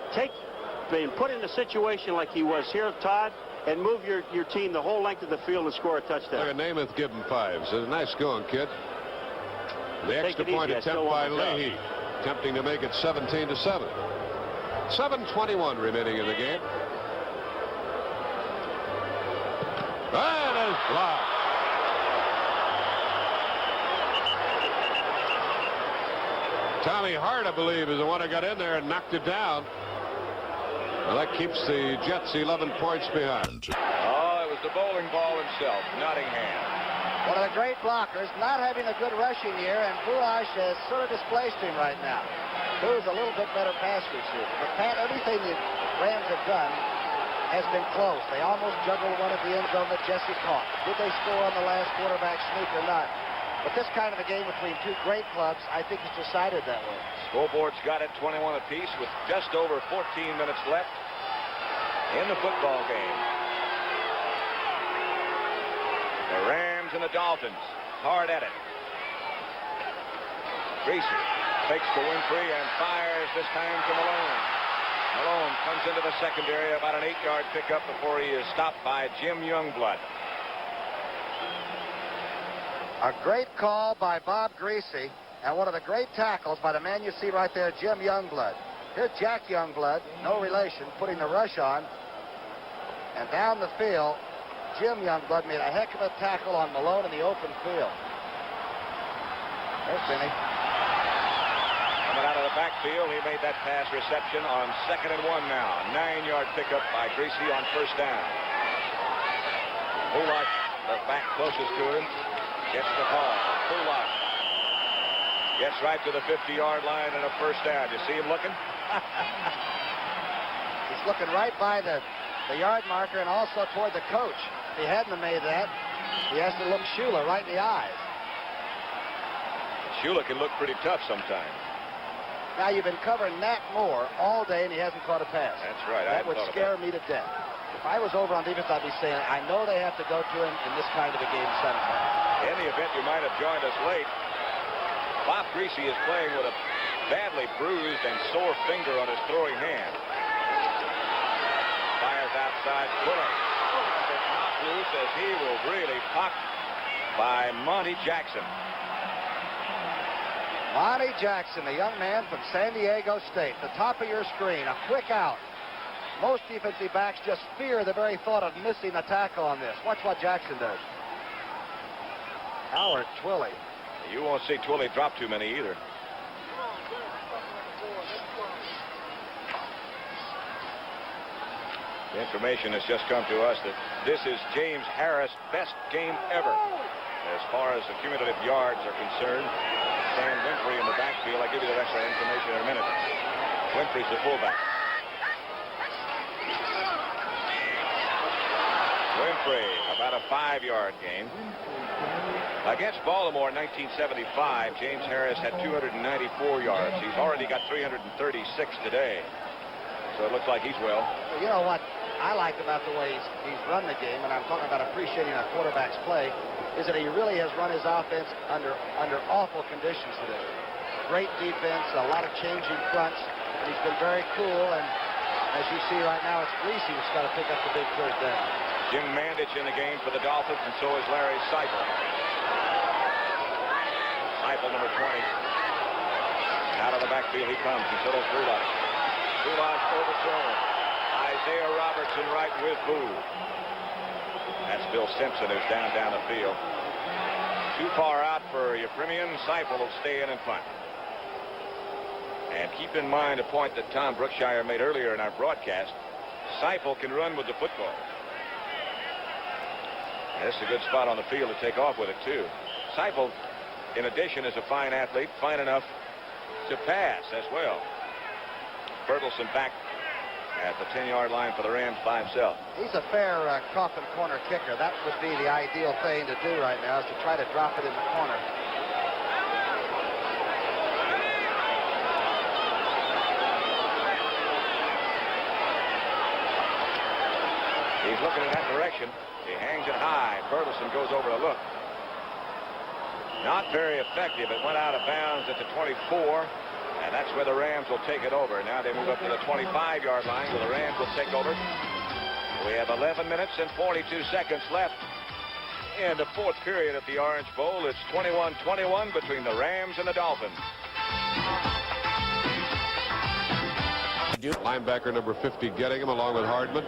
being put in a situation like he was here, Todd, and move your team the whole length of the field and score a touchdown. Look at Namath give him 5. Says, nice going, kid. The extra point attempt by Leahy, attempting to make it 17-7. 7:21 remaining in the game. That is blocked. Tommy Hart, I believe, is the one who got in there and knocked it down. Well, that keeps the Jets 11 points behind. Oh, it was the bowling ball himself, Nottingham. One of the great blockers, not having a good rushing year, and Boulash has sort of displaced him right now. Boo's a little bit better pass receiver. But, Pat, everything the Rams have done has been close. They almost juggled one at the end zone that Jesse caught. Did they score on the last quarterback sneak or not? But this kind of a game between two great clubs, I think, is decided that way. Scoreboard's got it 21 apiece with just over 14 minutes left in the football game. The Rams and the Dolphins hard at it. Greasy fakes to Winfrey and fires this time to Malone. Malone comes into the secondary, about an 8-yard pickup before he is stopped by Jim Youngblood. A great call by Bob Greasy, and one of the great tackles by the man you see right there, Jim Youngblood. Here's Jack Youngblood, no relation, putting the rush on. And down the field, Jim Youngblood made a heck of a tackle on Malone in the open field. There's Vinny. Coming out of the backfield, he made that pass reception on 2nd and 1 now. 9-yard pickup by Greasy on first down. Bullock, the back closest to him, gets the ball. Bullock gets right to the 50-yard line and a first down. You see him looking? He's looking right by the yard marker and also toward the coach. If he hadn't have made that, he has to look Shula right in the eyes. Shula can look pretty tough sometimes. Now, you've been covering Nat Moore all day, and he hasn't caught a pass. That's right. That would scare me to death. If I was over on defense, I'd be saying, I know they have to go to him in this kind of a game sometime. In the event you might have joined us late, Bob Greasy is playing with a badly bruised and sore finger on his throwing hand. Fires outside. Fuller is knocked loose as he will really popped by Monty Jackson. Monty Jackson, the young man from San Diego State. The top of your screen, a quick out. Most defensive backs just fear the very thought of missing a tackle on this. Watch what Jackson does. Howard Twilley. You won't see Twilley drop too many either. The information has just come to us that this is James Harris' best game ever as far as the cumulative yards are concerned. Sam Winfrey in the backfield. I'll give you that extra information in a minute. Winfrey's the fullback. Winfrey, about a 5-yard gain. Against Baltimore in 1975, James Harris had 294 yards. He's already got 336 today. So it looks like he's well. You know what I like about the way he's run the game, and I'm talking about appreciating a quarterback's play, is that he really has run his offense under awful conditions today. Great defense, a lot of changing fronts, and he's been very cool, and as you see right now, it's Greasy that's got to pick up the big third down. Jim Mandich in the game for the Dolphins, and so is Larry Seipel. Seipel, number 20. Out of the backfield he comes, and so does Bullock. Bullock overthrown. Isaiah Robertson right with Boo. That's Bill Simpson, who's down the field. Too far out for Euphemian. Seifel will stay in and punt. And keep in mind a point that Tom Brookshire made earlier in our broadcast. Seifel can run with the football. And this is a good spot on the field to take off with it, too. Seifel, in addition, is a fine athlete, fine enough to pass as well. Bertelsen back at the 10-yard line for the Rams by himself. He's a fair coffin corner kicker. That would be the ideal thing to do right now, is to try to drop it in the corner. He's looking in that direction. He hangs it high. Bertelsen goes over to look. Not very effective. It went out of bounds at the 24. And that's where the Rams will take it over. Now they move up to the 25-yard line where the Rams will take over. We have 11 minutes and 42 seconds left in the fourth period at the Orange Bowl. It's 21-21 between the Rams and the Dolphins. Linebacker number 50 getting him along with Hardman.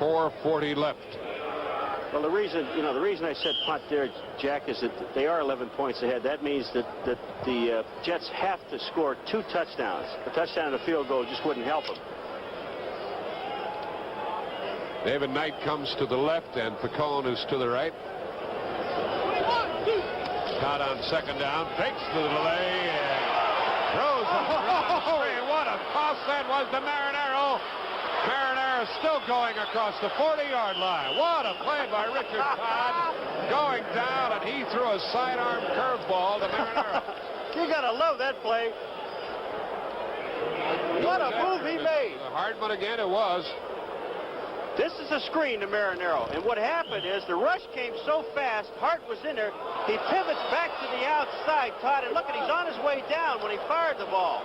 4:40 left. Well, the reason I said punt there, Jack, is that they are 11 points ahead. That means that the Jets have to score 2 touchdowns. A touchdown and a field goal just wouldn't help them. David Knight comes to the left, and Picone is to the right. Caught on second down, fakes the delay, and throws it. What a toss that was to Marinaro. Marinaro still going across the 40-yard line. What a play by Richard Todd, going down, and he threw a sidearm curveball to Marinaro. You gotta love that play. What a move he made. Hardman again, it was. This is a screen to Marinaro, and what happened is the rush came so fast, Hart was in there, he pivots back to the outside, Todd, and look, he's on his way down when he fired the ball.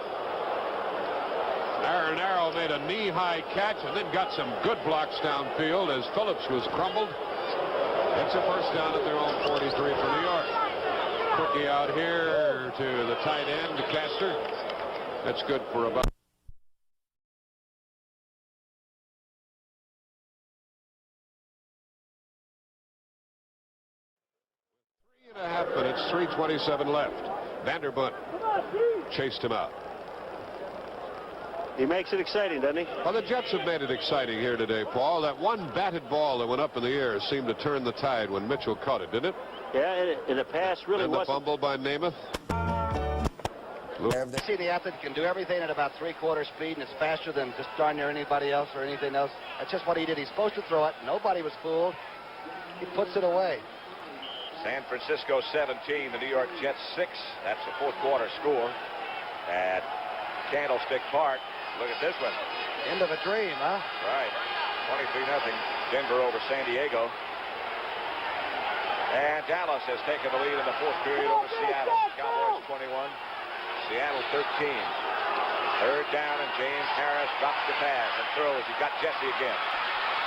Marinaro made a knee-high catch and then got some good blocks downfield as Phillips was crumbled. It's a first down at their own 43 for New York. Cookie out here to the tight end, Castor. That's good for about... Three and a half minutes, 3:27 left. Vanderbunt chased him out. He makes it exciting, doesn't he? Well, the Jets have made it exciting here today, Paul. That one batted ball that went up in the air seemed to turn the tide when Mitchell caught it, didn't it? Yeah, and the pass really wasn't. And the fumble by Namath. They see the athlete can do everything at about 3/4 speed, and it's faster than just darn near anybody else or anything else. That's just what he did. He's supposed to throw it. Nobody was fooled. He puts it away. San Francisco 17, the New York Jets 6. That's the fourth quarter score at Candlestick Park. Look at this one. End of a dream, huh? Right. 23-0. Denver over San Diego. And Dallas has taken the lead in the fourth period over Seattle. Cowboys 21, Seattle 13. Third down, and James Harris drops the pass and throws. He got Jesse again.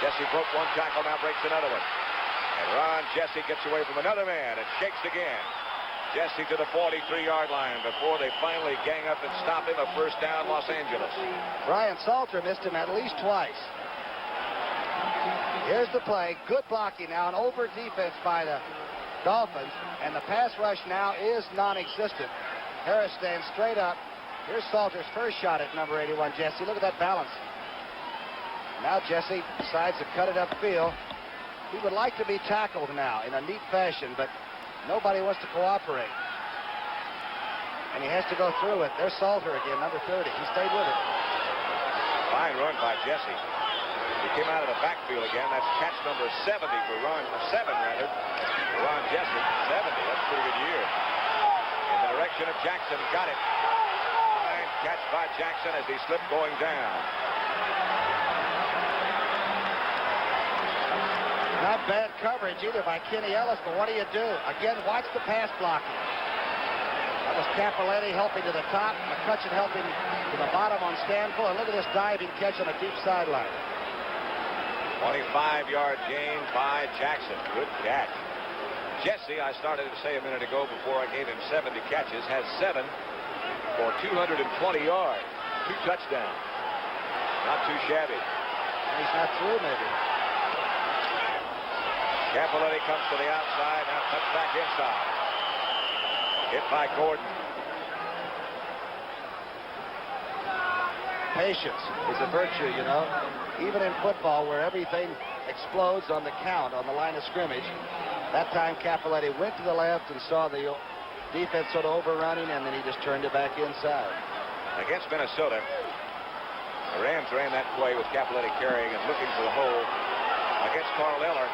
Jesse broke one tackle, now breaks another one. And Ron Jesse gets away from another man and shakes again. Jesse to the 43-yard line before they finally gang up and stop him. A first down, Los Angeles. Brian Salter missed him at least twice. Here's the play. Good blocking now, an over defense by the Dolphins, and the pass rush now is non-existent. Harris stands straight up. Here's Salter's first shot at number 81, Jesse. Look at that balance. Now Jesse decides to cut it upfield. He would like to be tackled now in a neat fashion, but nobody wants to cooperate. And he has to go through it. There's Salter again, number 30. He stayed with it. Fine run by Jesse. He came out of the backfield again. That's catch number 70 for Ron, 7 rather, for Ron Jesse. 70, that's a pretty good year. In the direction of Jackson, got it. Fine catch by Jackson as he slipped going down. Not bad coverage either by Kenny Ellis, but what do you do? Again, watch the pass blocking. That was Capoletti helping to the top, McCutcheon helping to the bottom on Stanfield, and look at this diving catch on the deep sideline. 25-yard gain by Jackson. Good catch. Jesse, I started to say a minute ago before I gave him 70 catches, has 7 for 220 yards. 2 touchdowns. Not too shabby. He's not through, maybe. Capoletti comes to the outside, now cuts back inside. Hit by Gordon. Patience is a virtue, you know. Even in football, where everything explodes on the count, on the line of scrimmage, that time Capoletti went to the left and saw the defense sort of overrunning, and then he just turned it back inside. Against Minnesota, the Rams ran that way with Capoletti carrying and looking for the hole against Carl Eller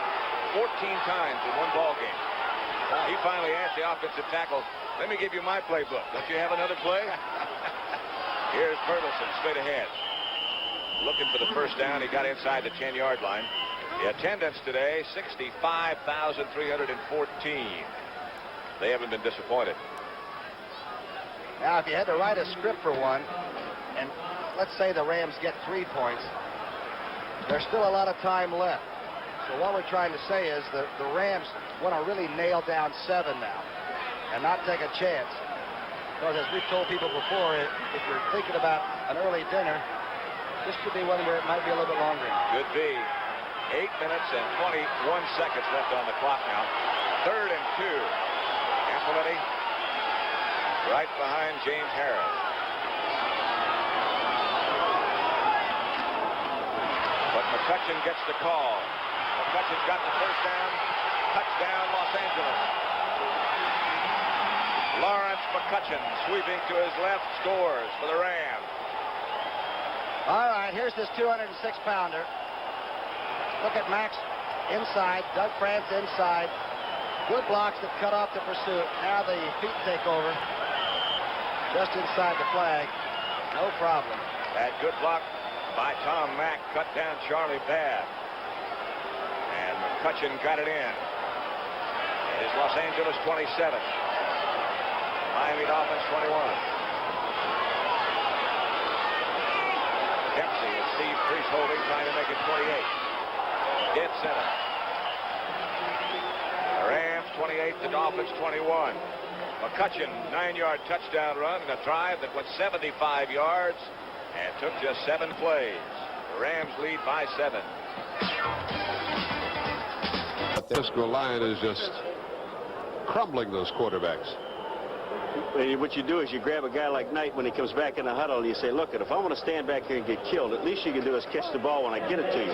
14 times in one ball game. He finally asked the offensive tackle, "Let me give you my playbook. Don't you have another play?" Here's Bertelsen straight ahead. Looking for the first down. He got inside the 10-yard line. The attendance today, 65,314. They haven't been disappointed. Now, if you had to write a script for one, and let's say the Rams get 3 points, there's still a lot of time left. So what we're trying to say is that the Rams want to really nail down 7 now and not take a chance. Because as we've told people before, if you're thinking about an early dinner, this could be one where it might be a little bit longer. Could be. 8 minutes and 21 seconds left on the clock now. 3rd and 2. Capoletti right behind James Harris. But McCutcheon gets the call. McCutcheon's got the first down. Touchdown, Los Angeles. Lawrence McCutcheon sweeping to his left, scores for the Rams. All right, here's this 206-pounder. Look at Max inside, Doug France inside. Good blocks that cut off the pursuit. Now the feet take over. Just inside the flag. No problem. That good block by Tom Mack cut down Charlie Babb. And McCutcheon got it in. It is Los Angeles 27. Miami Dolphins 21. Dempsey is Steve Priest holding, trying to make it 28. Dead center. The Rams 28, the Dolphins 21. McCutcheon, 9-yard touchdown run in a drive that went 75 yards and took just 7 plays. The Rams lead by 7. This line is just crumbling those quarterbacks. What you do is you grab a guy like Knight when he comes back in the huddle and you say, look, if I want to stand back here and get killed, at least you can do is catch the ball when I get it to you.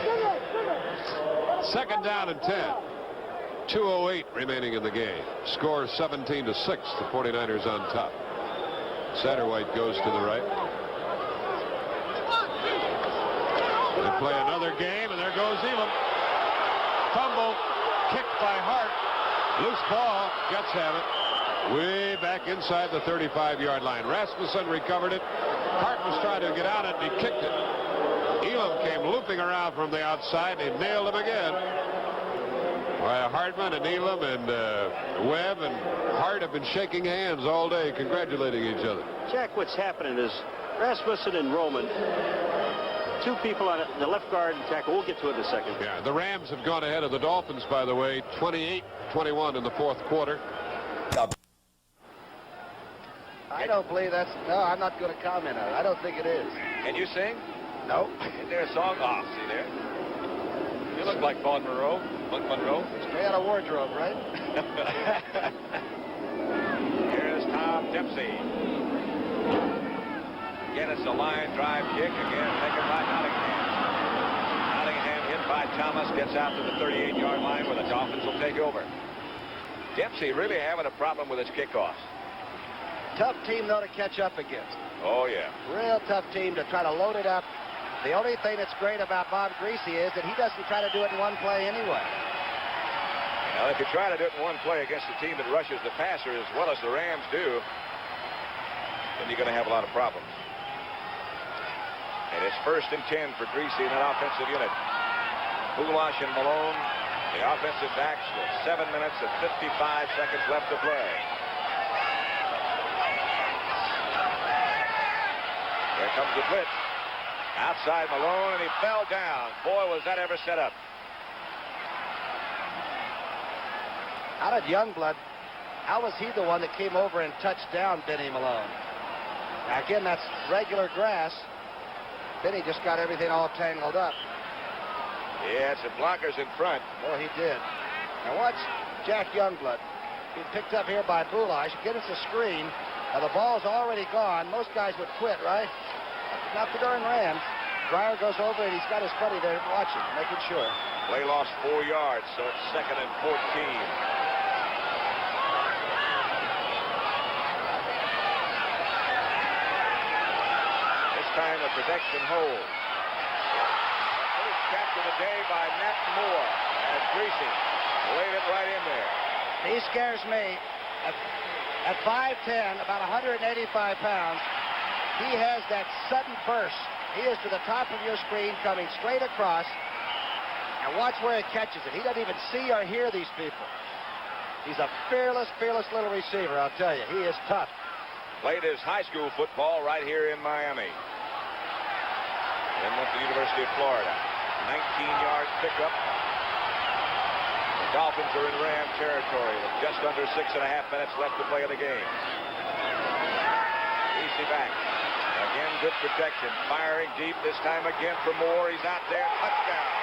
2nd down and 10. 2:08 remaining in the game. Score 17-6. The 49ers on top. Satterwhite goes to the right. They play another game, and there goes Elam. Fumble, kicked by Hart. Loose ball, Jets have it. Way back inside the 35-yard line. Rasmussen recovered it. Hart was trying to get out it, and he kicked it. Elam came looping around from the outside, and he nailed him again. Well, Hartman and Elam and Webb and Hart have been shaking hands all day, congratulating each other. Jack, what's happening is Rasmussen and Roman, 2 people on the left guard and tackle. We'll get to it in a second. Yeah, the Rams have gone ahead of the Dolphins, by the way, 28-21 in the 4th quarter. I don't believe that's... No, I'm not going to comment on it. I don't think it is. Can you sing? No. Is there a song? Oh, see there. You look like Vaughn Monroe. Monroe. Stay out of wardrobe, right? Here's Tom Dempsey. Again, it's a line drive kick. Again, taken by Nottingham. Nottingham hit by Thomas. Gets out to the 38-yard line where the Dolphins will take over. Dempsey really having a problem with his kickoffs. Tough team, though, to catch up against. Oh, yeah. Real tough team to try to load it up. The only thing that's great about Bob Greasy is that he doesn't try to do it in one play anyway. Now, if you try to do it in one play against a team that rushes the passer as well as the Rams do, then you're going to have a lot of problems. And it's 1st and 10 for Greasy in that offensive unit. Goulash and Malone, the offensive backs, with 7 minutes and 55 seconds left to play. Here comes the blitz. Outside Malone, and he fell down. Boy, was that ever set up. How did Youngblood, how was he the one that came over and touched down Benny Malone? Now, again, that's regular grass. Benny just got everything all tangled up. He had some blockers in front. Oh, he did. Now watch Jack Youngblood being picked up here by Boulash. Get us a screen. Now the ball's already gone. Most guys would quit, right? Not the darn Rams. Dreyer goes over and he's got his buddy there watching, making sure. Play lost 4 yards, so it's 2nd and 14. This time a protection hold. First catch of the day by Nat Moore as Greasy laid it right in there. He scares me. At 5'10", about 185 pounds, he has that sudden burst. He is to the top of your screen, coming straight across. And watch where he catches it. He doesn't even see or hear these people. He's a fearless, fearless little receiver, I'll tell you. He is tough. Played his high school football right here in Miami. Then went to the University of Florida. 19 yards pickup. The Dolphins are in Ram territory with just under 6.5 minutes left to play in the game. Easy back. Again, good protection. Firing deep this time again for Moore. He's out there. Touchdown.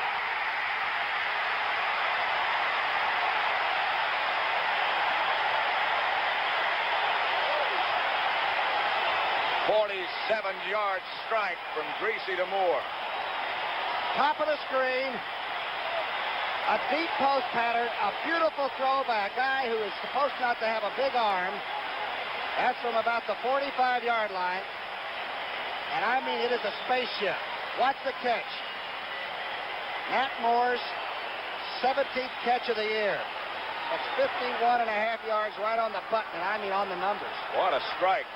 "47-yard strike from Greasy to Moore." Top of the screen. A deep post pattern, a beautiful throw by a guy who is supposed not to have a big arm. That's from about the 45-yard line. And I mean, it is a spaceship. Watch the catch. Nat Moore's 17th catch of the year. That's 51.5 yards right on the button, and I mean on the numbers. What a strike.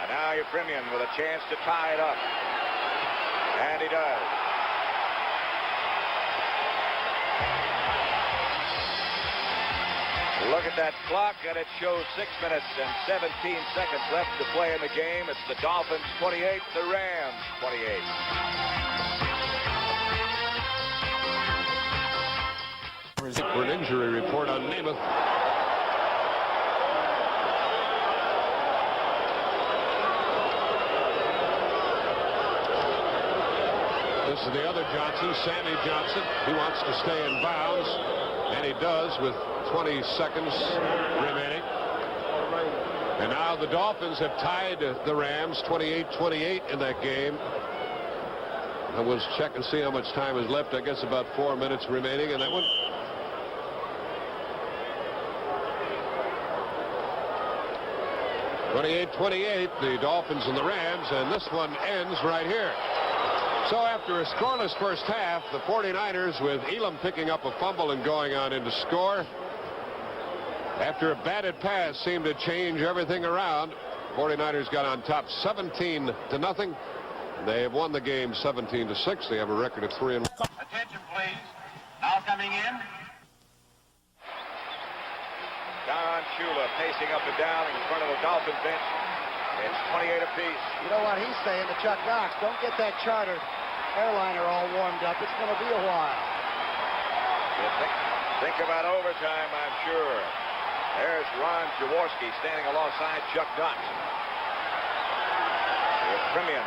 And now Euphemian with a chance to tie it up. And he does. Look at that clock, and it shows 6 minutes and 17 seconds left to play in the game. It's the Dolphins 28, the Rams 28. For an injury report on Namath. This is the other Johnson, Sammy Johnson. He wants to stay in bounds, and he does with 20 seconds remaining. And now the Dolphins have tied the Rams 28-28 in that game. I will check and see how much time is left. I guess about 4 minutes remaining in that one. (28-28), the Dolphins and the Rams, and this one ends right here. So after a scoreless first half, the 49ers, with Elam picking up a fumble and going on into score, after a batted pass seemed to change everything around, 49ers got on top 17-0. They have won the game 17-6. They have a record of 3-1. Attention, please. Now coming in. Don Shula pacing up and down in front of the Dolphin bench. It's 28 apiece. You know what he's saying to Chuck Knox? Don't get that charter airliner all warmed up. It's going to be a while. You think about overtime, I'm sure. There's Ron Jaworski standing alongside Chuck Knox. Premium.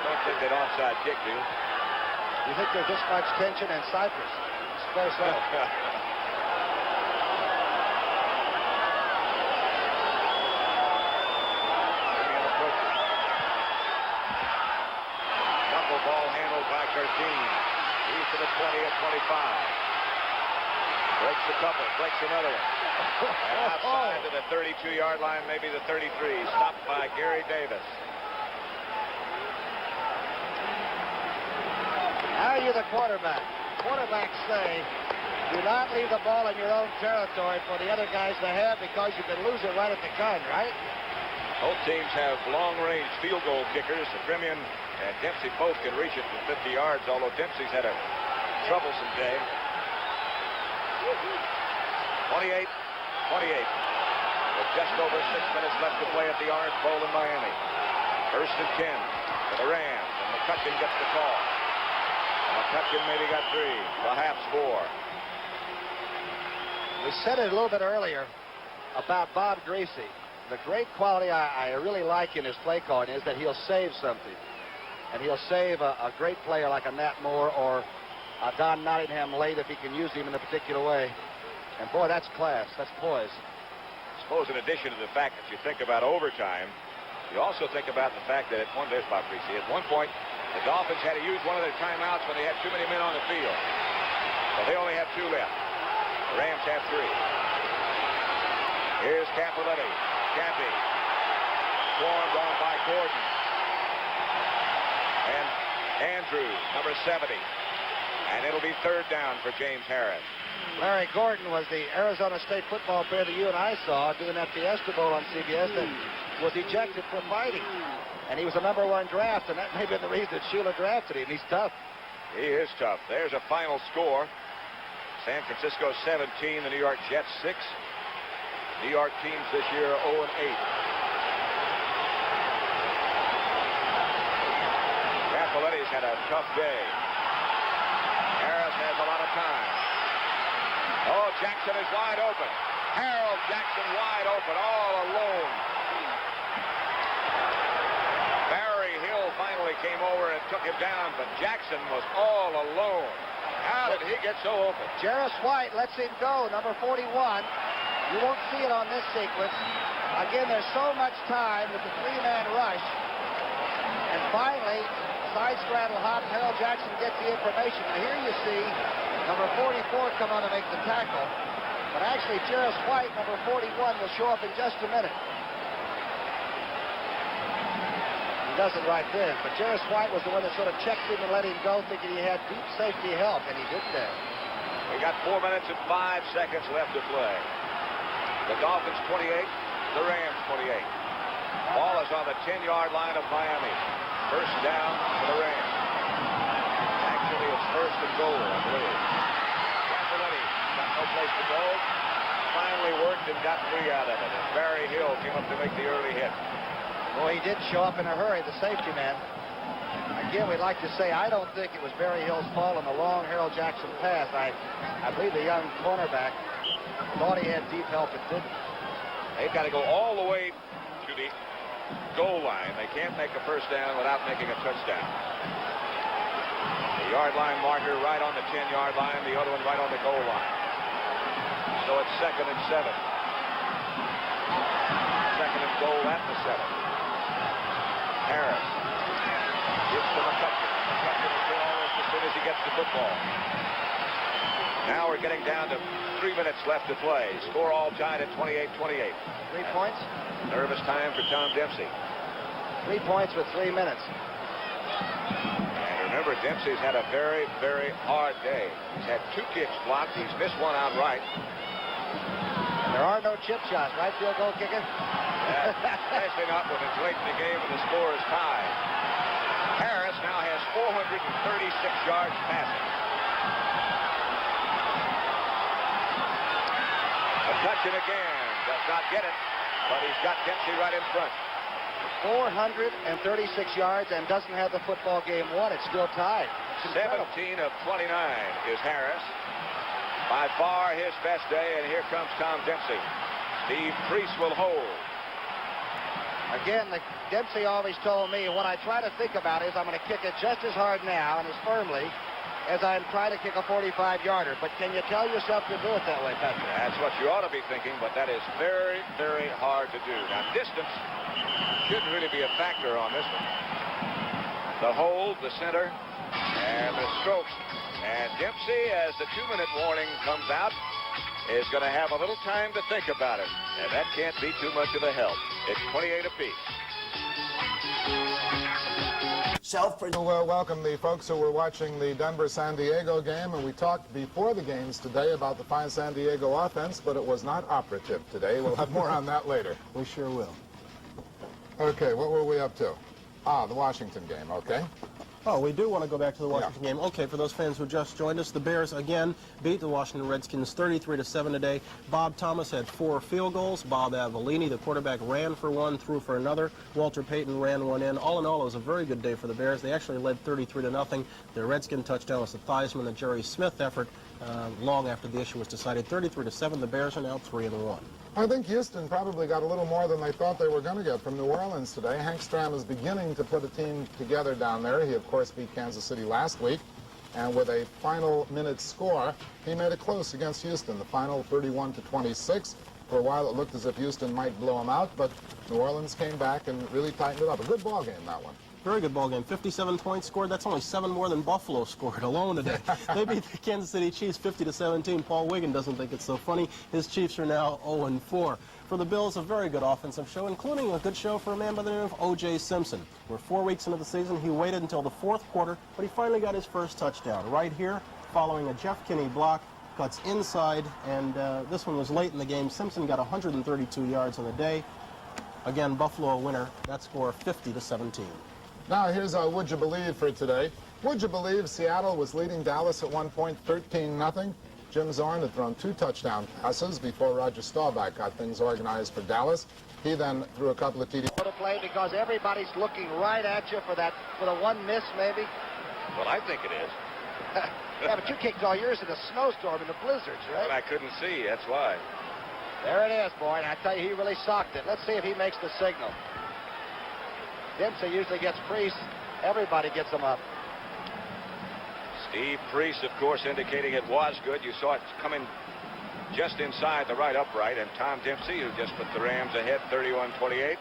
Don't think that onside kick, do you? You think there's this much tension in Cyprus? Suppose so. Ball handled by Cardine. He's to the 20 at 25. Breaks a couple, breaks another one. And outside to the 32-yard line, maybe the 33. Stopped by Gary Davis. Now you're the quarterback. Quarterbacks say, do not leave the ball in your own territory for the other guys to have, because you can lose it right at the gun, right? Both teams have long-range field goal kickers. Premium and Dempsey both can reach it from 50 yards, although Dempsey's had a troublesome day. 28-28. With just over 6 minutes left to play at the Orange Bowl in Miami. 1st and 10 for the Rams, and McCutcheon gets the call. And McCutcheon maybe got 3, perhaps 4. We said it a little bit earlier about Bob Greasy. The great quality I really like in his play calling is that he'll save something. And he'll save a great player like a Nat Moore or Don Nottingham late if he can use him in a particular way. And boy, that's class. That's poise. I suppose in addition to the fact that you think about overtime, you also think about the fact that there's Bob Creasy. At one point, the Dolphins had to use one of their timeouts when they had too many men on the field. So they only have 2 left. The Rams have 3. Here's Capoletti. Cappy. Swarmed on by Gordon. And Andrews, number 70. And it'll be 3rd down for James Harris. Larry Gordon was the Arizona State football player that you and I saw doing that Fiesta Bowl on CBS and was ejected from fighting. And he was a #1 draft, and that may have been the reason that Shula drafted him. He's tough. He is tough. There's a final score. San Francisco 17, the New York Jets 6. New York teams this year 0-8. Capoletti's had a tough day. Harris has a lot of time. Oh, Jackson is wide open. Harold Jackson wide open, all alone. Barry Hill finally came over and took him down, but Jackson was all alone. How did he get so open? Jarris White lets him go, number 41. You won't see it on this sequence. Again, there's so much time with the 3-man rush. And finally, side straddle hop, Harold Jackson gets the information. Now here you see number 44 come on to make the tackle. But actually, Jarris White, number 41, will show up in just a minute. He doesn't right then. But Jarris White was the one that sort of checked him and let him go, thinking he had deep safety help, and he didn't there. We got 4 minutes and 5 seconds left to play. The Dolphins 28, the Rams 28. Ball is on the 10-yard line of Miami. 1st down for the Rams. Actually, it's 1st and goal, I believe. Capoletti got no place to go. Finally worked and got 3 out of it. And Barry Hill came up to make the early hit. Well, he did show up in a hurry, the safety man. Again, we'd like to say I don't think it was Barry Hill's fault on the long Harold Jackson pass. I believe the young cornerback thought he had deep help and didn't. They've got to go all the way to the goal line. They can't make a 1st down without making a touchdown. The yard line marker right on the 10-yard line, the other one right on the goal line. So it's 2nd and 7. 2nd and goal at the 7. Harris gives to McCutcheon. McCutcheon is here almost as soon as he gets the football. Now we're getting down to 3 minutes left to play. Score all tied at 28-28. 3 points. Nervous time for Tom Dempsey. 3 points with 3 minutes. And remember, Dempsey's had a very, very hard day. He's had 2 kicks blocked. He's missed one outright. And there are no chip shots, right, field goal kicker? Yeah, especially not when it's late in the game and the score is tied. Harris now has 436 yards passing. McCutcheon again does not get it, but he's got Dempsey right in front. 436 yards and doesn't have the football game won. It's still tied. 17 of 29 is Harris. By far his best day, and here comes Tom Dempsey. Steve Priest will hold. Again, Dempsey always told me what I try to think about is I'm going to kick it just as hard now and as firmly as I'm trying to kick a 45-yarder. But can you tell yourself to do it that way, Patrick? That's what you ought to be thinking, but that is very, very hard to do. Now, distance shouldn't really be a factor on this one. The hold, the center, and the strokes. And Dempsey, as the 2-minute warning comes out, is going to have a little time to think about it. And that can't be too much of a help. It's 28 apiece. We'll welcome the folks who were watching the Denver-San Diego game, and we talked before the games today about the fine San Diego offense, but it was not operative today. We'll have more on that later. We sure will. Okay, what were we up to? The Washington game, okay. Oh, we do want to go back to the Washington game. Okay, for those fans who just joined us, the Bears again beat the Washington Redskins 33-7 today. Bob Thomas had 4 field goals. Bob Avellini, the quarterback, ran for 1, threw for another. Walter Payton ran 1 in. All in all, it was a very good day for the Bears. They actually led 33-0. The Redskin touchdown was a Theismann and Jerry Smith effort long after the issue was decided. 33-7. The Bears are now 3-1. I think Houston probably got a little more than they thought they were going to get from New Orleans today. Hank Stram is beginning to put a team together down there. He, of course, beat Kansas City last week. And with a final minute score, he made it close against Houston. The final 31-26. For a while, it looked as if Houston might blow them out, but New Orleans came back and really tightened it up. A good ball game, that one. Very good ball game. 57 points scored. That's only 7 more than Buffalo scored alone today. They beat the Kansas City Chiefs 50-17. Paul Wiggin doesn't think it's so funny. His Chiefs are now 0-4. For the Bills, a very good offensive show, including a good show for a man by the name of O.J. Simpson. We're 4 weeks into the season. He waited until the 4th quarter, but he finally got his first touchdown. Right here, following a Jeff Kinney block, cuts inside, and this one was late in the game. Simpson got 132 yards on the day. Again, Buffalo a winner. That score 50-17. Now here's our Would You Believe for today. Would you believe Seattle was leading Dallas at one point 13-0? Jim Zorn had thrown 2 touchdown passes before Roger Staubach got things organized for Dallas. He then threw a couple of TDs. To play because everybody's looking right at you for that, for the one miss maybe. Well, I think it is. Yeah, but you kicked all yours in a snowstorm in the blizzards, right? But I couldn't see, that's why. There it is, boy, and I tell you, he really socked it. Let's see if he makes the signal. Dempsey usually gets Priest. Everybody gets him up. Steve Priest, of course, indicating it was good. You saw it coming just inside the right upright, and Tom Dempsey, who just put the Rams ahead 31-28.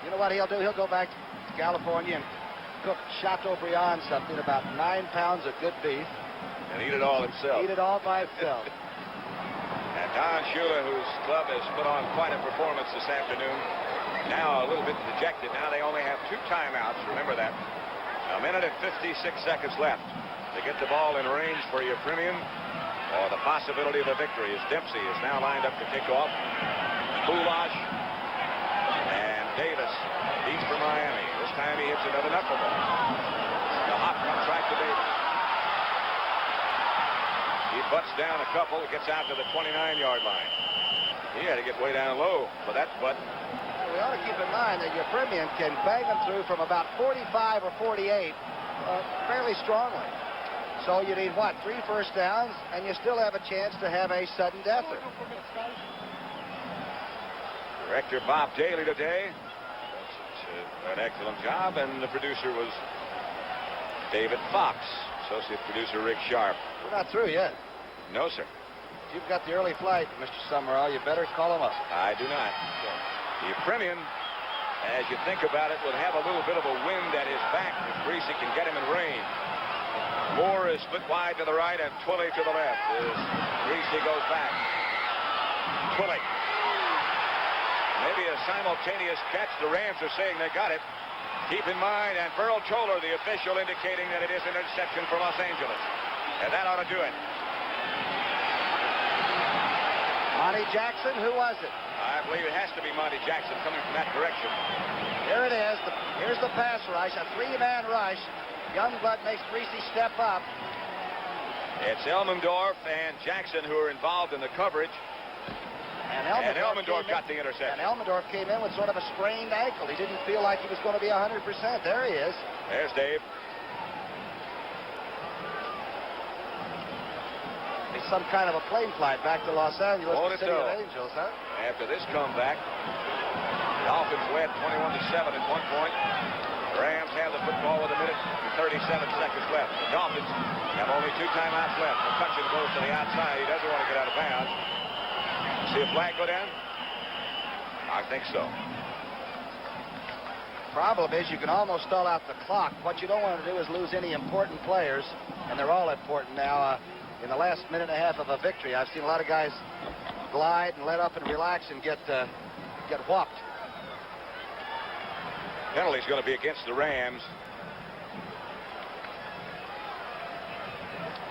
You know what he'll do? He'll go back to California and cook Chateaubriand something, about 9 pounds of good beef. And eat it all himself. Eat it all by himself. And Don Shula, whose club has put on quite a performance this afternoon, now a little bit dejected. Now they only have 2 timeouts. Remember that. 1 minute and 56 seconds left to get the ball in range for your premium or the possibility of a victory, as Dempsey is now lined up to kick off. Boulash and Davis each for Miami. This time he hits another knuckleball. The hop comes right to Davis. He butts down a couple. It gets out to the 29-yard line. He had to get way down low for that butt. We ought to keep in mind that your premium can bang them through from about 45 or 48 fairly strongly. So you need, what, 3 first downs, and you still have a chance to have a sudden deather. Director Bob Daly today. That's an excellent job, and the producer was David Fox. Associate producer Rick Sharp. We're not through yet. No, sir. If you've got the early flight, Mr. Summerall, you better call him up. I do not. The Premium, as you think about it, will have a little bit of a wind at his back if Greasy can get him in range. Moore is split wide to the right and Twilley to the left as Greasy goes back. Twilley. Maybe a simultaneous catch. The Rams are saying they got it. Keep in mind, and Burl Choler, the official, indicating that it is an interception for Los Angeles. And that ought to do it. Monty Jackson, who was it? I believe it has to be Monty Jackson coming from that direction. Here it is. Here's the pass rush, a 3-man rush. Youngblood makes Greasy step up. It's Elmendorf and Jackson who are involved in the coverage. And Elmendorf got the interception. And Elmendorf came in with sort of a sprained ankle. He didn't feel like he was going to be 100%. There he is. There's Dave. It's some kind of a plane flight back to Los Angeles, the City of Angels, huh? After this comeback, the Dolphins led 21-7 at one point. The Rams have the football with 1 minute and 37 seconds left. The Dolphins have only 2 timeouts left. McCutcheon goes to the outside. He doesn't want to get out of bounds. See a flag go down? I think so. Problem is you can almost stall out the clock. What you don't want to do is lose any important players, and they're all important now. In the last minute and a half of a victory, I've seen a lot of guys glide and let up and relax and get whopped. Penalty's going to be against the Rams.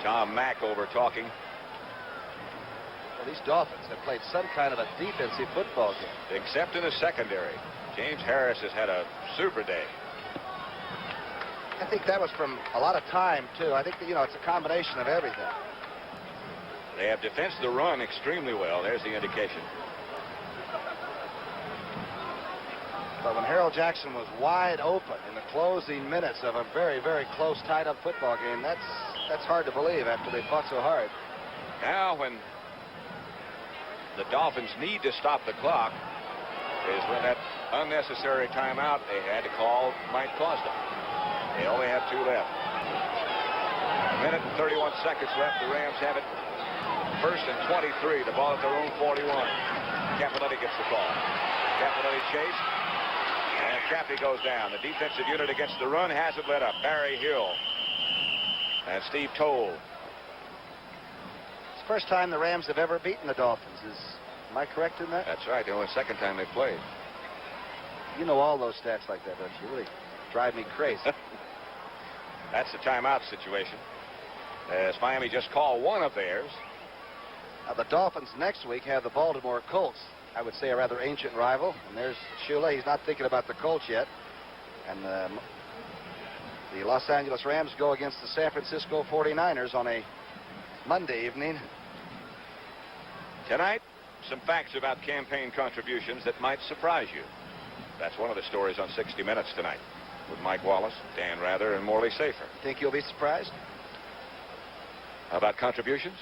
Tom Mack over talking. Well, these Dolphins have played some kind of a defensive football game. Except in the secondary. James Harris has had a super day. I think that was from a lot of time, too. I think that, it's a combination of everything. They have defensed the run extremely well. There's the indication. But when Harold Jackson was wide open in the closing minutes of a very, very close, tied-up football game, that's hard to believe after they fought so hard. Now, when the Dolphins need to stop the clock, is when that unnecessary timeout they had to call might cost them. They only have 2 left. A minute and 31 seconds left. The Rams have it. First and 23. The ball at their own 41. Caponetti gets the call. Caponetti chased. And Chappie goes down. The defensive unit against the run hasn't let up. Barry Hill and Steve Toll. It's the first time the Rams have ever beaten the Dolphins. Am I correct in that? That's right. The only second time they played. You know all those stats like that, don't you? Really drive me crazy. That's the timeout situation. As Miami just called one of theirs. Now, the Dolphins next week have the Baltimore Colts. I would say a rather ancient rival. And there's Shula. He's not thinking about the Colts yet. And the Los Angeles Rams go against the San Francisco 49ers on a Monday evening. Tonight, some facts about campaign contributions that might surprise you. That's one of the stories on 60 Minutes tonight with Mike Wallace, Dan Rather, and Morley Safer. Think you'll be surprised? How about contributions?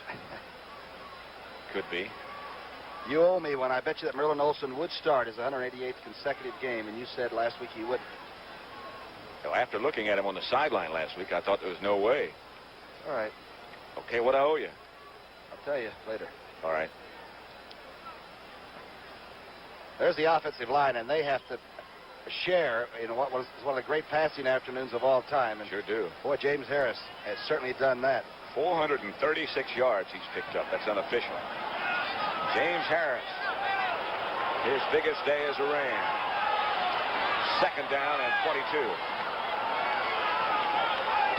Could be. You owe me one. I bet you that Merlin Olsen would start his 188th consecutive game, and you said last week he wouldn't. Well, after looking at him on the sideline last week, I thought there was no way. All right. Okay, what I owe you? I'll tell you later. All right. There's the offensive line, and they have to share in what was one of the great passing afternoons of all time. And sure do. Boy, James Harris has certainly done that. 436 yards he's picked up. That's unofficial. James Harris, his biggest day as a Ram. Second down and 22.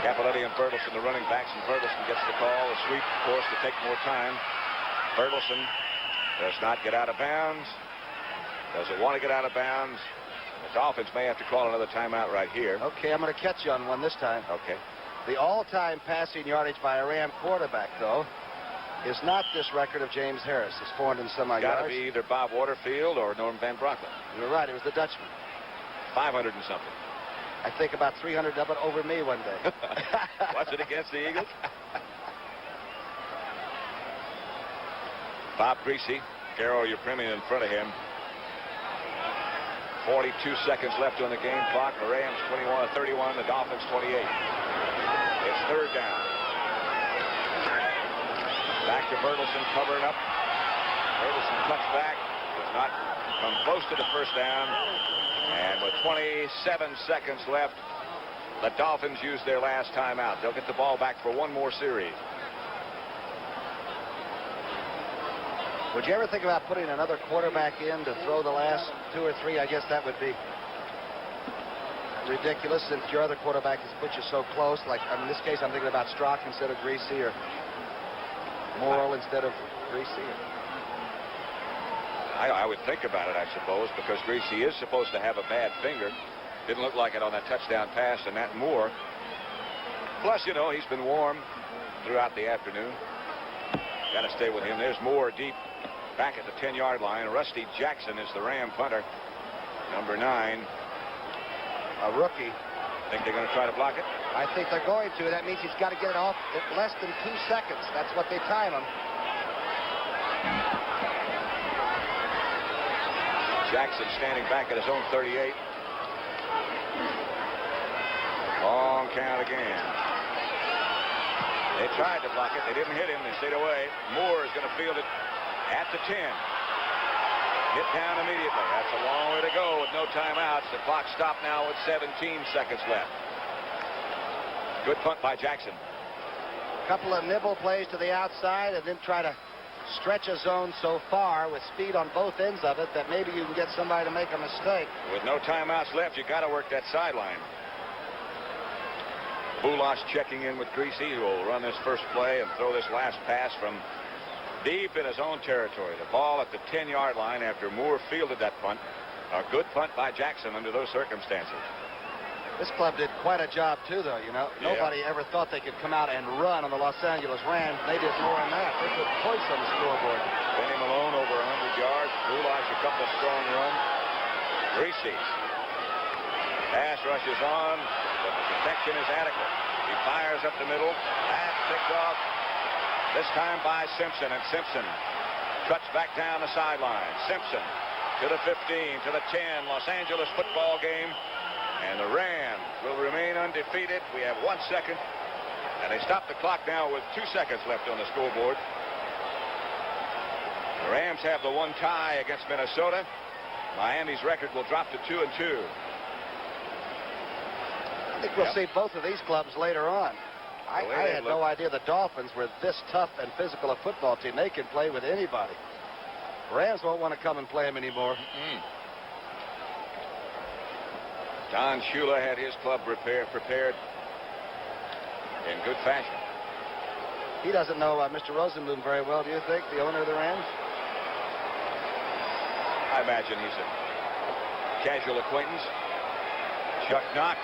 Caponetti and Bertelsen, the running backs, and Bertelsen gets the call. The sweep, of course, to take more time. Bertelsen does not get out of bounds. Doesn't want to get out of bounds. The Dolphins may have to call another timeout right here. Okay, I'm going to catch you on one this time. Okay. The all-time passing yardage by a Ram quarterback, though, is not this record of James Harris. It's 400 and some odd yards. Got to be either Bob Waterfield or Norm Van Brocklin. You're right. It was the Dutchman. 500 and something. I think about 300 of it over me one day. Was it against the Eagles? Bob Greasy, Carroll, your premium in front of him. 42 seconds left on the game clock. The Rams 21-31, the Dolphins 28. It's third down. Back to Bertelsen, covering up. Bertelsen cuts back. Does not come close to the first down. And with 27 seconds left, the Dolphins use their last timeout. They'll get the ball back for one more series. Would you ever think about putting another quarterback in to throw the last 2 or 3? I guess that would be ridiculous since your other quarterback has put you so close. Like in this case, I'm thinking about Strock instead of Greasy, or Morrill instead of Greasy. I would think about it, I suppose, because Greasy is supposed to have a bad finger. Didn't look like it on that touchdown pass to Nat Moore. Plus, you know, he's been warm throughout the afternoon. Got to stay with him. There's Moore deep back at the 10-yard line. Rusty Jackson is the Ram punter. Number 9. A rookie. Think they're going to try to block it? I think they're going to. That means he's got to get it off at less than 2 seconds. That's what they time him. Jackson standing back at his own 38. Long count again. They tried to block it. They didn't hit him. They stayed away. Moore is going to field it at the 10. Hit down immediately. That's a long way to go with no timeouts. The clock stopped now with 17 seconds left. Good punt by Jackson. A couple of nibble plays to the outside and then try to stretch a zone so far with speed on both ends of it that maybe you can get somebody to make a mistake. With no timeouts left, you got to work that sideline. Boulos checking in with Greasy, who will run this first play and throw this last pass from deep in his own territory. The ball at the 10-yard line after Moore fielded that punt. A good punt by Jackson under those circumstances. This club did quite a job, too, though, you know. Yeah. Nobody ever thought they could come out and run on the Los Angeles Rams. They did more than that. They put points on the scoreboard. Benny Malone over 100 yards. Boulos a couple of strong runs. Greasy. Pass rushes on, but the protection is adequate. He fires up the middle. Pass picked off. This time by Simpson, and Simpson cuts back down the sideline. Simpson to the 15, to the 10. Los Angeles football game. And the Rams will remain undefeated. We have 1 second And they stop the clock now with 2 seconds left on the scoreboard. The Rams have the one tie against Minnesota. Miami's record will drop to 2-2. I think we'll see both of these clubs later on. I had no idea the Dolphins were this tough and physical a football team. They can play with anybody. Rams won't want to come and play them anymore. Don Shula had his club prepared in good fashion. He doesn't know Mr. Rosenblum very well, do you think, the owner of the Rams? I imagine he's a casual acquaintance. Chuck Knox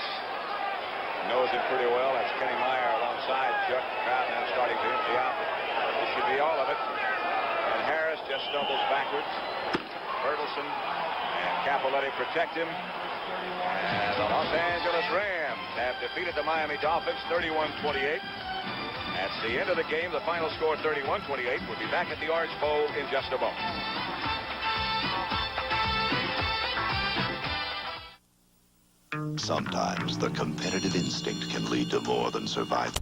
knows him pretty well. That's Kenny Meyer alongside Chuck. The crowd now starting to empty out. This should be all of it. And Harris just stumbles backwards. Bertelsen and Capoletti protect him. And the Los Angeles Rams have defeated the Miami Dolphins 31-28. That's the end of the game. The final score 31-28. We'll be back at the Orange Bowl in just a moment. Sometimes the competitive instinct can lead to more than survival.